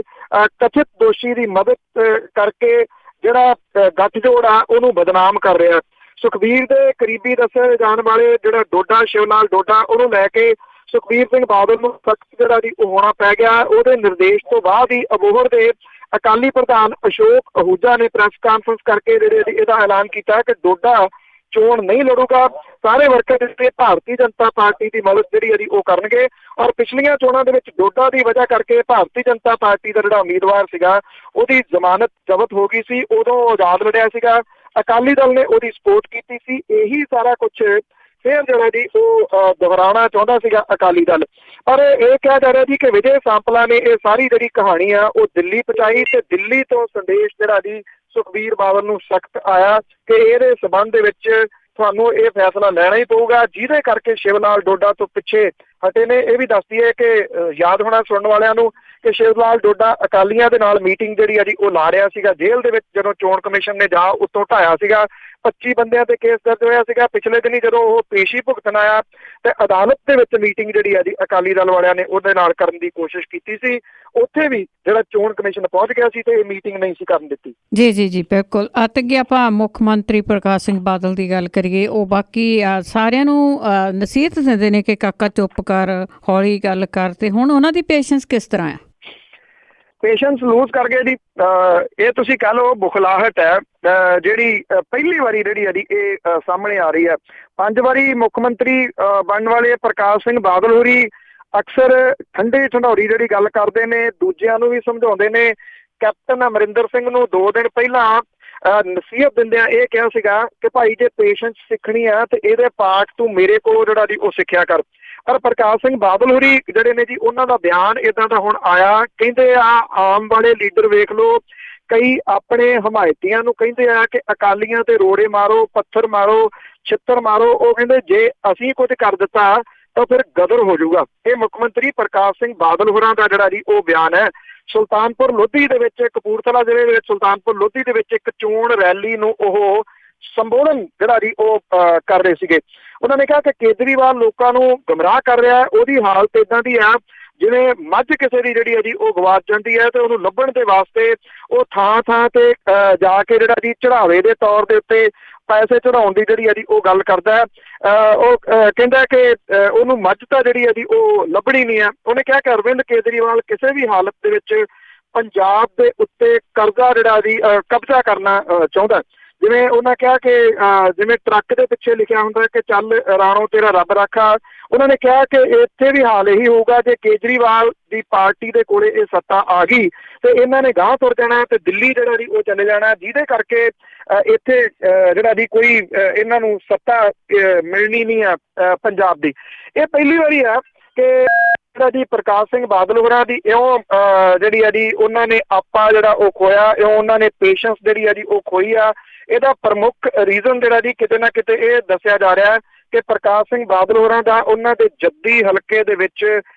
ਕਥਿਤ ਦੋਸ਼ੀ ਦੀ ਮਦਦ ਕਰਕੇ ਜਿਹੜਾ ਗੱਠਜੋੜ ਆ ਉਹਨੂੰ ਬਦਨਾਮ ਕਰ ਰਿਹਾ। ਸੁਖਬੀਰ ਦੇ ਕਰੀਬੀ ਦੱਸੇ ਜਾਣ ਵਾਲੇ ਜਿਹੜਾ ਡੋਡਾ ਸ਼ਿਵ ਲਾਲ ਡੋਡਾ, ਉਹਨੂੰ ਲੈ ਕੇ ਸੁਖਬੀਰ ਸਿੰਘ ਬਾਦਲ ਨੂੰ ਸਖਤ ਜਿਹੜਾ ਜੀ ਉਹ ਹੋਣਾ ਪੈ ਗਿਆ। ਉਹਦੇ ਨਿਰਦੇਸ਼ ਤੋਂ ਬਾਅਦ ਹੀ ਅਬੋਹਰ ਦੇ ਅਕਾਲੀ ਪ੍ਰਧਾਨ ਅਸ਼ੋਕ ਅਹੂਜਾ ਨੇ ਪ੍ਰੈਸ ਕਾਨਫਰੰਸ ਕਰਕੇ ਇਹਦਾ ਐਲਾਨ ਕੀਤਾ ਕਿ ਡੋਡਾ ਚੋਣ ਨਹੀਂ ਲੜੂਗਾ। ਸਾਰੇ ਵਰਕਰ ਜਿਹੜੇ ਭਾਰਤੀ ਜਨਤਾ ਪਾਰਟੀ ਦੀ ਮਦਦ ਜਿਹੜੀ ਹੈ ਜੀ ਉਹ ਕਰਨਗੇ। ਔਰ ਪਿਛਲੀਆਂ ਚੋਣਾਂ ਦੇ ਵਿੱਚ ਡੋਡਾ ਦੀ ਵਜ੍ਹਾ ਕਰਕੇ ਭਾਰਤੀ ਜਨਤਾ ਪਾਰਟੀ ਦਾ ਜਿਹੜਾ ਉਮੀਦਵਾਰ ਸੀਗਾ ਉਹਦੀ ਜ਼ਮਾਨਤ ਜ਼ਬਤ ਹੋ ਗਈ ਸੀ, ਉਦੋਂ ਆਜ਼ਾਦ ਲੜਿਆ ਸੀਗਾ। ਅਕਾਲੀ ਦਲ ਨੇ ਉਹਦੀ ਸਪੋਰਟ ਕੀਤੀ ਸੀ। ਇਹੀ ਸਾਰਾ ਕੁਝ ਫੇਰ ਜਿਹੜਾ ਜੀ ਉਹ ਦੁਹਰਾਉਣਾ ਚਾਹੁੰਦਾ ਸੀਗਾ ਅਕਾਲੀ ਦਲ। ਪਰ ਇਹ ਕਿਹਾ ਜਾ ਰਿਹਾ ਜੀ ਕਿ ਵਿਜੇ ਸਾਂਪਲਾ ਨੇ ਇਹ ਸਾਰੀ ਜਿਹੜੀ ਕਹਾਣੀ ਆ ਉਹ ਦਿੱਲੀ ਪਹੁੰਚਾਈ ਤੇ ਦਿੱਲੀ ਤੋਂ ਸੰਦੇਸ਼ ਜਿਹੜਾ ਜੀ ਸੁਖਬੀਰ ਬਾਦਲ ਨੂੰ ਸਖਤ ਆਇਆ ਕਿ ਇਹਦੇ ਸਬੰਧ ਦੇ ਵਿੱਚ ਤੁਹਾਨੂੰ ਇਹ ਫੈਸਲਾ ਲੈਣਾ ਹੀ ਪਊਗਾ, ਜਿਹਦੇ ਕਰਕੇ ਸ਼ਿਵ ਲਾਲ ਡੋਡਾ ਤੋਂ ਪਿੱਛੇ ਹਟੇ ਨੇ। ਇਹ ਵੀ ਦੱਸਦੀ ਹੈ ਕਿ ਯਾਦ ਹੋਣਾ ਸੁਣਨ ਵਾਲਿਆਂ ਨੂੰ ਕਿ ਸ਼ਿਵ ਲਾਲ ਡੋਡਾ ਅਕਾਲੀਆਂ ਦੇ ਨਾਲ ਮੀਟਿੰਗ ਜਿਹੜੀ ਆ ਜੀ ਉਹ ਲਾ ਰਿਹਾ ਸੀਗਾ ਜੇਲ੍ਹ ਦੇ ਵਿੱਚ, ਜਦੋਂ ਚੋਣ ਕਮਿਸ਼ਨ ਨੇ ਜਾ ਉੱਤੋਂ ਢਾਇਆ ਸੀਗਾ। 25 ਬੰਦਿਆਂ ਤੇ ਕੇਸ ਦਰਜ ਹੋਇਆ ਸੀਗਾ। ਪਿਛਲੇ ਦਿਨੀ ਜਦੋਂ ਉਹ ਪੇਸ਼ੀ ਭੁਗਤਣ ਆਇਆ ਤੇ ਅਦਾਲਤ ਦੇ ਵਿੱਚ ਮੀਟਿੰਗ ਜਿਹੜੀ ਆ ਜੀ ਅਕਾਲੀ ਦਲ ਵਾਲਿਆਂ ਨੇ ਉਹਦੇ ਨਾਲ ਕਰਨ ਦੀ ਕੋਸ਼ਿਸ਼ ਕੀਤੀ ਸੀ। ਉੱਥੇ ਵੀ ਜਿਹੜਾ ਚੋਣ ਕਮਿਸ਼ਨ ਪਹੁੰਚ ਗਿਆ ਸੀ ਤੇ ਇਹ ਮੀਟਿੰਗ ਨਹੀਂ ਸੀ ਕਰਨ ਦਿੱਤੀ। ਜੀ ਬਿਲਕੁਲ। ਅੱਗੇ ਆਪਾਂ ਮੁੱਖ ਮੰਤਰੀ ਪ੍ਰਕਾਸ਼ ਸਿੰਘ ਬਾਦਲ ਦੀ ਗੱਲ ਕਰੀਏ। ਉਹ ਬਾਕੀ ਸਾਰਿਆਂ ਨੂੰ ਨਸੀਹਤ ਦਿੰਦੇ ਨੇ ਕਿ ਕਾਕਾ ਚੁੱਪ ਕਰ, ਹੌਲੀ ਗੱਲ ਕਰ, ਤੇ ਹੁਣ ਉਹਨਾਂ ਦੀ ਪੇਸ਼ੈਂਸ ਕਿਸ ਤਰ੍ਹਾਂ ਆ? ਪੇਸ਼ੈਂਸ ਲੂਜ਼ ਕਰ ਗਏ ਜੀ। ਇਹ ਤੁਸੀਂ ਕਹਿ ਲਓ ਬੁਖਲਾਹਟ ਹੈ ਜਿਹੜੀ ਪਹਿਲੀ ਵਾਰੀ ਜਿਹੜੀ ਹੈ ਜੀ ਇਹ ਸਾਹਮਣੇ ਆ ਰਹੀ ਹੈ। 5 ਵਾਰੀ ਮੁੱਖ ਮੰਤਰੀ ਬਣਨ ਵਾਲੇ ਪ੍ਰਕਾਸ਼ ਸਿੰਘ ਬਾਦਲ ਹੋਰੀ ਅਕਸਰ ਠੰਡੇ ਢੰਡੋਰੀ ਜਿਹੜੀ ਗੱਲ ਕਰਦੇ ਨੇ, ਦੂਜਿਆਂ ਨੂੰ ਵੀ ਸਮਝਾਉਂਦੇ ਨੇ। ਕੈਪਟਨ ਅਮਰਿੰਦਰ ਸਿੰਘ ਨੂੰ 2 ਦਿਨ ਪਹਿਲਾਂ ਨਸੀਹਤ ਦਿੰਦਿਆਂ ਇਹ ਕਿਹਾ ਸੀਗਾ ਕਿ ਭਾਈ ਜੇ ਪੇਸ਼ੈਂਸ ਸਿੱਖਣੀ ਆ ਤੇ ਇਹਦੇ ਪਾਠ ਤੂੰ ਮੇਰੇ ਕੋਲ ਜਿਹੜਾ ਜੀ ਉਹ ਸਿੱਖਿਆ ਕਰ। ਪਰ ਪ੍ਰਕਾਸ਼ ਸਿੰਘ ਬਾਦਲ ਹੋਰੀ ਜਿਹੜੇ ਨੇ ਜੀ ਉਹਨਾਂ ਦਾ ਬਿਆਨ ਇਦਾਂ ਦਾ ਹੁਣ ਆਇਆ, ਕਹਿੰਦੇ ਆ ਆਮ ਵਾਲੇ ਲੀਡਰ ਵੇਖ ਲਓ, ਕਈ ਆਪਣੇ ਹਮਾਇਤੀਆਂ ਨੂੰ ਕਹਿੰਦੇ ਆ ਕਿ ਅਕਾਲੀਆਂ ਤੇ ਰੋੜੇ ਮਾਰੋ, ਪੱਥਰ ਮਾਰੋ, ਛਿੱਤਰ ਮਾਰੋ। ਉਹ ਕਹਿੰਦੇ ਜੇ ਅਸੀਂ ਕੁਝ ਕਰ ਦਿੱਤਾ ਤਾਂ ਫਿਰ ਗਦਰ ਹੋ ਜਾਊਗਾ। ਇਹ ਮੁੱਖ ਮੰਤਰੀ ਪ੍ਰਕਾਸ਼ ਸਿੰਘ ਬਾਦਲ ਹੋਰਾਂ ਦਾ ਜਿਹੜਾ ਜੀ ਉਹ ਬਿਆਨ ਹੈ। ਸੁਲਤਾਨਪੁਰ ਲੋਧੀ ਦੇ ਵਿੱਚ, ਕਪੂਰਥਲਾ ਜ਼ਿਲ੍ਹੇ ਦੇ ਵਿੱਚ ਸੁਲਤਾਨਪੁਰ ਲੋਧੀ ਦੇ ਵਿੱਚ ਇੱਕ ਚੋਣ ਰੈਲੀ ਨੂੰ ਉਹ ਸੰਬੋਧਨ ਜਿਹੜਾ ਜੀ ਉਹ ਕਰ ਰਹੇ ਸੀਗੇ। ਉਹਨਾਂ ਨੇ ਕਿਹਾ ਕਿ ਕੇਜਰੀਵਾਲ ਲੋਕਾਂ ਨੂੰ ਗੁੰਮਰਾਹ ਕਰ ਰਿਹਾ, ਉਹਦੀ ਹਾਲਤ ਇਦਾਂ ਦੀ ਆ ਜਿਵੇਂ ਮੱਝ ਕਿਸੇ ਦੀ ਜਿਹੜੀ ਹੈ ਜੀ ਉਹ ਗਵਾਚ ਜਾਂਦੀ ਹੈ ਤੇ ਉਹਨੂੰ ਲੱਭਣ ਦੇ ਵਾਸਤੇ ਉਹ ਥਾਂ ਥਾਂ ਤੇ ਜਾ ਕੇ ਜਿਹੜਾ ਜੀ ਚੜਾਵੇ ਦੇ ਤੌਰ ਦੇ ਉੱਤੇ ਪੈਸੇ ਚੜਾਉਣ ਦੀ ਜਿਹੜੀ ਹੈ ਜੀ ਉਹ ਗੱਲ ਕਰਦਾ ਹੈ। ਉਹ ਕਹਿੰਦਾ ਕਿ ਉਹਨੂੰ ਮੱਝ ਤਾਂ ਜਿਹੜੀ ਹੈ ਜੀ ਉਹ ਲੱਭਣੀ ਨਹੀਂ ਆ। ਉਹਨੇ ਕਿਹਾ ਕਿ ਅਰਵਿੰਦ ਕੇਜਰੀਵਾਲ ਕਿਸੇ ਵੀ ਹਾਲਤ ਦੇ ਵਿੱਚ ਪੰਜਾਬ ਦੇ ਉੱਤੇ ਕਰਜ਼ਾ ਜਿਹੜਾ ਜੀ ਕਬਜ਼ਾ ਕਰਨਾ ਚਾਹੁੰਦਾ। ਜਿਵੇਂ ਉਹਨਾਂ ਕਿਹਾ ਕਿ ਜਿਵੇਂ ਟਰੱਕ ਦੇ ਪਿੱਛੇ ਲਿਖਿਆ ਹੁੰਦਾ ਕਿ ਚੱਲ ਰਾਣੋ ਤੇਰਾ ਰੱਬ ਰਾਖਾ, ਉਹਨਾਂ ਨੇ ਕਿਹਾ ਕਿ ਇੱਥੇ ਵੀ ਹਾਲ ਇਹੀ ਹੋਊਗਾ ਜੇ ਕੇਜਰੀਵਾਲ ਦੀ ਪਾਰਟੀ ਦੇ ਕੋਲੇ ਇਹ ਸੱਤਾ ਆ ਗਈ ਤੇ ਇਹਨਾਂ ਨੇ ਗਾਂਹ ਤੁਰ ਜਾਣਾ ਤੇ ਦਿੱਲੀ ਜਿਹੜਾ ਜੀ ਉਹ ਚਲੇ ਜਾਣਾ, ਜਿਹਦੇ ਕਰਕੇ ਇੱਥੇ ਜਿਹੜਾ ਜੀ ਕੋਈ ਇਹਨਾਂ ਨੂੰ ਸੱਤਾ ਮਿਲਣੀ ਨਹੀਂ ਆ ਪੰਜਾਬ ਦੀ। ਇਹ ਪਹਿਲੀ ਵਾਰੀ ਆ ਕਿ ਜਿਹੜਾ ਜੀ ਪ੍ਰਕਾਸ਼ ਸਿੰਘ ਬਾਦਲ ਹੋਰਾਂ ਦੀ ਇਉਂ ਜਿਹੜੀ ਆ ਜੀ ਉਹਨਾਂ ਨੇ ਆਪਾ ਜਿਹੜਾ ਉਹ ਖੋਇਆ, ਇਉਂ ਉਹਨਾਂ ਨੇ ਪੇਸ਼ੈਂਸ ਜਿਹੜੀ ਆ ਜੀ ਉਹ ਖੋਈ ਆ। ਇਹਦਾ ਪ੍ਰਮੁੱਖ ਰੀਜ਼ਨ ਜਿਹੜਾ ਜੀ ਕਿਤੇ ਨਾ ਕਿਤੇ ਇਹ ਦੱਸਿਆ ਜਾ ਰਿਹਾ ਕਿ ਪ੍ਰਕਾਸ਼ ਸਿੰਘ ਬਾਦਲ ਹੋਰਾਂ ਦਾ ਉਹਨਾਂ ਦੇ ਜੱਦੀ ਹਲਕੇ ਦੇ ਵਿੱਚ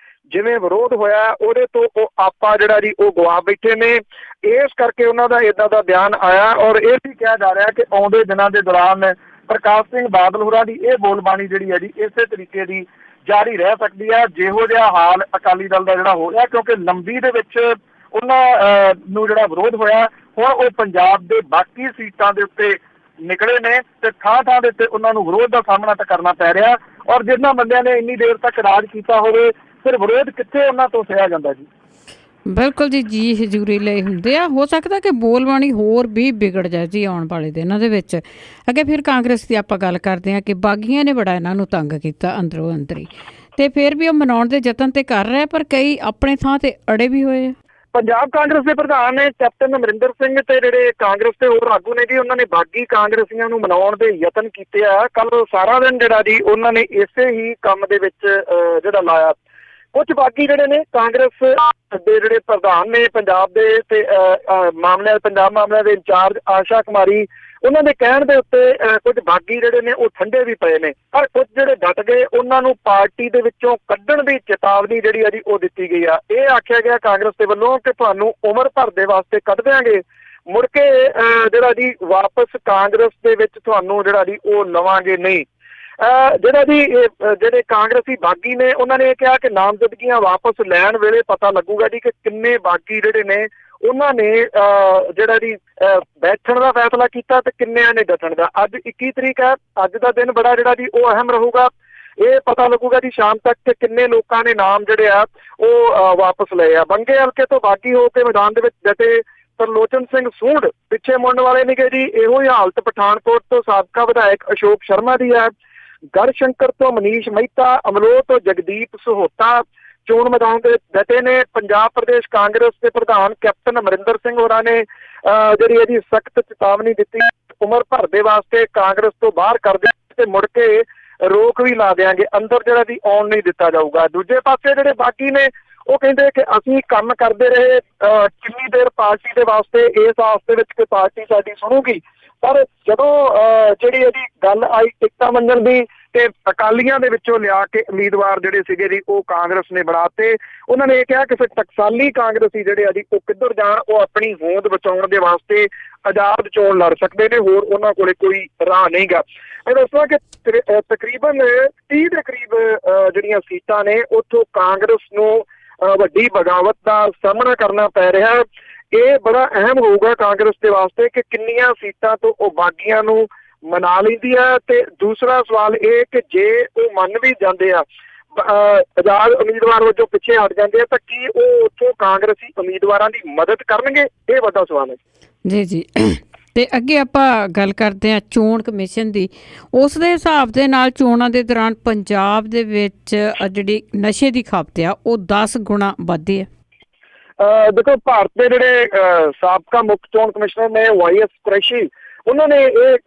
ਜਿਵੇਂ ਵਿਰੋਧ ਹੋਇਆ ਉਹਦੇ ਤੋਂ ਉਹ ਆਪਾ ਜਿਹੜਾ ਜੀ ਉਹ ਗਵਾ ਬੈਠੇ ਨੇ। ਇਸ ਕਰਕੇ ਉਹਨਾਂ ਦਾ ਇਦਾਂ ਦਾ ਬਿਆਨ ਆਇਆ ਔਰ ਇਹ ਵੀ ਕਿਹਾ ਜਾ ਰਿਹਾ ਕਿ ਆਉਂਦੇ ਦਿਨਾਂ ਦੇ ਦੌਰਾਨ ਪ੍ਰਕਾਸ਼ ਸਿੰਘ ਬਾਦਲ ਹੋਰਾਂ ਦੀ ਇਹ ਬੋਲਬਾਣੀ ਜਿਹੜੀ ਹੈ ਜੀ ਇਸੇ ਤਰੀਕੇ ਦੀ ਜਾਰੀ ਰਹਿ ਸਕਦੀ ਹੈ ਜਿਹੋ ਜਿਹਾ ਹਾਲ ਅਕਾਲੀ ਦਲ ਦਾ ਜਿਹੜਾ ਹੋ ਰਿਹਾ, ਕਿਉਂਕਿ ਲੰਬੀ ਦੇ ਵਿੱਚ ਉਹਨਾਂ ਨੂੰ ਜਿਹੜਾ ਵਿਰੋਧ ਹੋਇਆ, ਹੁਣ ਉਹ ਪੰਜਾਬ ਦੇ ਬਾਕੀ ਸੀਟਾਂ ਦੇ ਉੱਤੇ ਨਿਕਲੇ ਨੇ ਤੇ ਥਾਂ ਥਾਂ ਦੇ ਉੱਤੇ ਉਹਨਾਂ ਨੂੰ ਵਿਰੋਧ ਦਾ ਸਾਹਮਣਾ ਤਾਂ ਕਰਨਾ ਪੈ ਰਿਹਾ। ਔਰ ਜਿਨ੍ਹਾਂ ਬੰਦਿਆਂ ਨੇ ਇੰਨੀ ਦੇਰ ਤੱਕ ਰਾਜ ਕੀਤਾ ਹੋਵੇ ਫਿਰ ਵਿਰੋਧ ਕਿੱਥੇ ਉਹਨਾਂ ਤੋਂ ਸਹਿਆ ਜਾਂਦਾ ਜੀ। ਬਿਲਕੁਲ ਜੀ ਹਜ਼ੂਰੀ ਲਈ ਹੁੰਦੇ ਆ। ਹੋ ਸਕਦਾ ਕਿ ਬੋਲਬਾਣੀ ਹੋਰ ਵੀ ਵਿਗੜ ਜਾਏ ਜੀ ਆਉਣ ਵਾਲੇ ਦਿਨਾਂ ਦੇ ਵਿੱਚ। ਅੱਗੇ ਫਿਰ ਕਾਂਗਰਸ ਦੀ ਆਪਾਂ ਗੱਲ ਕਰਦੇ ਹਾਂ ਕਿ ਬਾਗੀਆਂ ਨੇ ਬੜਾ ਇਹਨਾਂ ਨੂੰ ਤੰਗ ਕੀਤਾ ਅੰਦਰੋਂ ਅੰਦਰੀ, ਤੇ ਫਿਰ ਵੀ ਉਹ ਮਨਾਉਣ ਦੇ ਯਤਨ ਤੇ ਕਰ ਰਹੇ, ਪਰ ਕਈ ਆਪਣੇ ਥਾਂ ਤੇ ਅੜੇ ਵੀ ਹੋਏ ਆ। ਪੰਜਾਬ ਕਾਂਗਰਸ ਦੇ ਪ੍ਰਧਾਨ ਨੇ ਕੈਪਟਨ ਅਮਰਿੰਦਰ ਸਿੰਘ ਤੇ ਜਿਹੜੇ ਕਾਂਗਰਸ ਦੇ ਹੋਰ ਆਗੂ ਨੇ ਜੀ ਉਹਨਾਂ ਨੇ ਬਾਗੀ ਕਾਂਗਰਸੀਆਂ ਨੂੰ ਮਨਾਉਣ ਦੇ ਯਤਨ ਕੀਤੇ ਆ। ਕੱਲ ਸਾਰਾ ਦਿਨ ਜਿਹੜਾ ਜੀ ਉਹਨਾਂ ਨੇ ਇਸੇ ਹੀ ਕੰਮ ਦੇ ਵਿੱਚ ਜਿਹੜਾ ਲਾਇਆ। ਕੁਝ ਬਾਗੀ ਜਿਹੜੇ ਨੇ ਕਾਂਗਰਸ ਦੇ ਜਿਹੜੇ ਪ੍ਰਧਾਨ ਨੇ ਪੰਜਾਬ ਦੇ ਤੇ ਪੰਜਾਬ ਮਾਮਲਿਆਂ ਦੇ ਇੰਚਾਰਜ ਆਸ਼ਾ ਕੁਮਾਰੀ, ਉਹਨਾਂ ਦੇ ਕਹਿਣ ਦੇ ਉੱਤੇ ਕੁਝ ਬਾਗੀ ਜਿਹੜੇ ਨੇ ਉਹ ਠੰਡੇ ਵੀ ਪਏ ਨੇ, ਪਰ ਕੁਝ ਜਿਹੜੇ ਡਟ ਗਏ ਉਹਨਾਂ ਨੂੰ ਪਾਰਟੀ ਦੇ ਵਿੱਚੋਂ ਕੱਢਣ ਦੀ ਚੇਤਾਵਨੀ ਜਿਹੜੀ ਆ ਜੀ ਉਹ ਦਿੱਤੀ ਗਈ ਆ। ਇਹ ਆਖਿਆ ਗਿਆ ਕਾਂਗਰਸ ਦੇ ਵੱਲੋਂ ਕਿ ਤੁਹਾਨੂੰ ਉਮਰ ਭਰ ਦੇ ਵਾਸਤੇ ਕੱਢ ਦਿਆਂਗੇ, ਮੁੜ ਕੇ ਜਿਹੜਾ ਜੀ ਵਾਪਸ ਕਾਂਗਰਸ ਦੇ ਵਿੱਚ ਤੁਹਾਨੂੰ ਜਿਹੜਾ ਜੀ ਉਹ ਲਵਾਂਗੇ ਨਹੀਂ। ਜਿਹੜਾ ਜੀ ਜਿਹੜੇ ਕਾਂਗਰਸੀ ਬਾਗੀ ਨੇ ਉਹਨਾਂ ਨੇ ਇਹ ਕਿਹਾ ਕਿ ਨਾਮਜ਼ਦਗੀਆਂ ਵਾਪਸ ਲੈਣ ਵੇਲੇ ਪਤਾ ਲੱਗੂਗਾ ਜੀ ਕਿ ਕਿੰਨੇ ਬਾਗੀ ਜਿਹੜੇ ਨੇ ਉਹਨਾਂ ਨੇ ਜਿਹੜਾ ਜੀ ਬੈਠਣ ਦਾ ਫੈਸਲਾ ਕੀਤਾ ਤੇ ਕਿੰਨਿਆਂ ਨੇ ਡਟਣ ਦਾ। ਅੱਜ 21 ਤਰੀਕ ਹੈ, ਅੱਜ ਦਾ ਦਿਨ ਬੜਾ ਜਿਹੜਾ ਜੀ ਉਹ ਅਹਿਮ ਰਹੂਗਾ। ਇਹ ਪਤਾ ਲੱਗੂਗਾ ਜੀ ਸ਼ਾਮ ਤੱਕ ਕਿ ਕਿੰਨੇ ਲੋਕਾਂ ਨੇ ਨਾਮ ਜਿਹੜੇ ਆ ਉਹ ਵਾਪਸ ਲਏ ਆ। ਬੰਗੇ ਹਲਕੇ ਤੋਂ ਬਾਗੀ ਹੋ ਕੇ ਮੈਦਾਨ ਦੇ ਵਿੱਚ ਡਟੇ ਤਰਲੋਚਨ ਸਿੰਘ ਸੂੰਢ ਪਿੱਛੇ ਮੁੜਨ ਵਾਲੇ ਨਹੀਂ ਗਏ ਜੀ। ਇਹੋ ਹੀ ਹਾਲਤ ਪਠਾਨਕੋਟ ਤੋਂ ਸਾਬਕਾ ਵਿਧਾਇਕ ਅਸ਼ੋਕ ਸ਼ਰਮਾ ਦੀ ਹੈ। ਗੜਸ਼ੰਕਰ ਤੋਂ ਮਨੀਸ਼ ਮਹਿਤਾ, ਅਮਲੋਹ ਤੋਂ ਜਗਦੀਪ ਸਹੋਤਾ ਚੋਣ ਮੈਦਾਨ ਦੇ ਡਟੇ ਨੇ। ਪੰਜਾਬ ਪ੍ਰਦੇਸ਼ ਕਾਂਗਰਸ ਦੇ ਪ੍ਰਧਾਨ ਕੈਪਟਨ ਅਮਰਿੰਦਰ ਸਿੰਘ ਹੋਰਾਂ ਨੇ ਜਿਹੜੀ ਇਹਦੀ ਸਖਤ ਚੇਤਾਵਨੀ ਦਿੱਤੀ, ਉਮਰ ਭਰ ਦੇ ਵਾਸਤੇ ਕਾਂਗਰਸ ਤੋਂ ਬਾਹਰ ਕਰ ਦੇ ਤੇ ਮੁੜ ਕੇ ਰੋਕ ਵੀ ਲਾ ਦਿਆਂਗੇ, ਅੰਦਰ ਜਿਹੜਾ ਵੀ ਆਉਣ ਨਹੀਂ ਦਿੱਤਾ ਜਾਊਗਾ। ਦੂਜੇ ਪਾਸੇ ਜਿਹੜੇ ਬਾਕੀ ਨੇ ਉਹ ਕਹਿੰਦੇ ਕਿ ਅਸੀਂ ਕੰਮ ਕਰਦੇ ਰਹੇ ਕਿੰਨੀ ਦੇਰ ਪਾਰਟੀ ਦੇ ਵਾਸਤੇ, ਇਸ ਆਸ ਦੇ ਵਿੱਚ ਕਿ ਪਾਰਟੀ ਸਾਡੀ ਸੁਣੂਗੀ, ਪਰ ਜਦੋਂ ਜਿਹੜੀ ਇਹਦੀ ਗੱਲ ਆਈ ਟਿਕਟਾਂ ਵੰਡਣ ਦੀ ਤੇ ਅਕਾਲੀਆਂ ਦੇ ਵਿੱਚੋਂ ਲਿਆ ਕੇ ਉਮੀਦਵਾਰ ਜਿਹੜੇ ਸੀਗੇ ਜੀ ਉਹ ਕਾਂਗਰਸ ਨੇ ਬਣਾਤੇ। ਉਹਨਾਂ ਨੇ ਇਹ ਕਿਹਾ ਕਿ ਫਿਰ ਟਕਸਾਲੀ ਕਾਂਗਰਸੀ ਜਿਹੜੇ ਆ ਜੀ ਉਹ ਕਿੱਧਰ ਜਾਣ, ਉਹ ਆਪਣੀ ਹੋਂਦ ਬਚਾਉਣ ਦੇ ਵਾਸਤੇ ਆਜ਼ਾਦ ਚੋਣ ਲੜ ਸਕਦੇ ਨੇ, ਹੋਰ ਉਹਨਾਂ ਕੋਲੇ ਕੋਈ ਰਾਹ ਨਹੀਂਗਾ। ਮੈਂ ਦੱਸਦਾ ਕਿ ਤਕਰੀਬਨ 30 ਦੇ ਕਰੀਬ ਜਿਹੜੀਆਂ ਸੀਟਾਂ ਨੇ ਉੱਥੋਂ ਕਾਂਗਰਸ ਨੂੰ ਵੱਡੀ ਬਗਾਵਤ ਦਾ ਸਾਹਮਣਾ ਕਰਨਾ ਪੈ ਰਿਹਾ। ਇਹ ਬੜਾ ਅਹਿਮ ਹੋਊਗਾ ਕਾਂਗਰਸ ਦੇ ਵਾਸਤੇ ਕਿ ਕਿੰਨੀਆਂ ਸੀਟਾਂ ਤੋਂ ਉਹ ਬਾਗੀਆਂ ਨੂੰ ਮਨਾ ਲੈਂਦੀ ਆ। ਤੇ ਦੂਸਰਾ ਸਵਾਲ ਇਹ ਕਿ ਜੇ ਉਹ ਮੰਨ ਵੀ ਜਾਂਦੇ ਆ ਆਜ਼ਾਦ ਉਮੀਦਵਾਰ ਵਜੋਂ ਪਿੱਛੇ ਹਟ ਜਾਂਦੇ ਆ ਤਾਂ ਕੀ ਉਹ ਉੱਥੋਂ ਕਾਂਗਰਸੀ ਉਮੀਦਵਾਰਾਂ ਦੀ ਮਦਦ ਕਰਨਗੇ? ਇਹ ਵੱਡਾ ਸਵਾਲ ਹੈ ਜੀ। ਤੇ ਅੱਗੇ ਆਪਾਂ ਗੱਲ ਕਰਦੇ ਹਾਂ ਚੋਣ ਕਮਿਸ਼ਨ ਦੀ। ਉਸ ਦੇ ਹਿਸਾਬ ਦੇ ਨਾਲ ਚੋਣਾਂ ਦੇ ਦੌਰਾਨ ਪੰਜਾਬ ਦੇ ਵਿੱਚ ਜਿਹੜੀ ਨਸ਼ੇ ਦੀ ਖਪਤ ਆ ਉਹ 10 ਗੁਣਾ ਵੱਧੀ ਹੈ। ਦੇਖੋ, ਭਾਰਤ ਦੇ ਜਿਹੜੇ ਸਾਬਕਾ ਮੁੱਖ ਚੋਣ ਕਮਿਸ਼ਨਰ ਨੇ YS ਕੁਰੈਸ਼ੀ, ਉਹਨਾਂ ਨੇ ਇਹ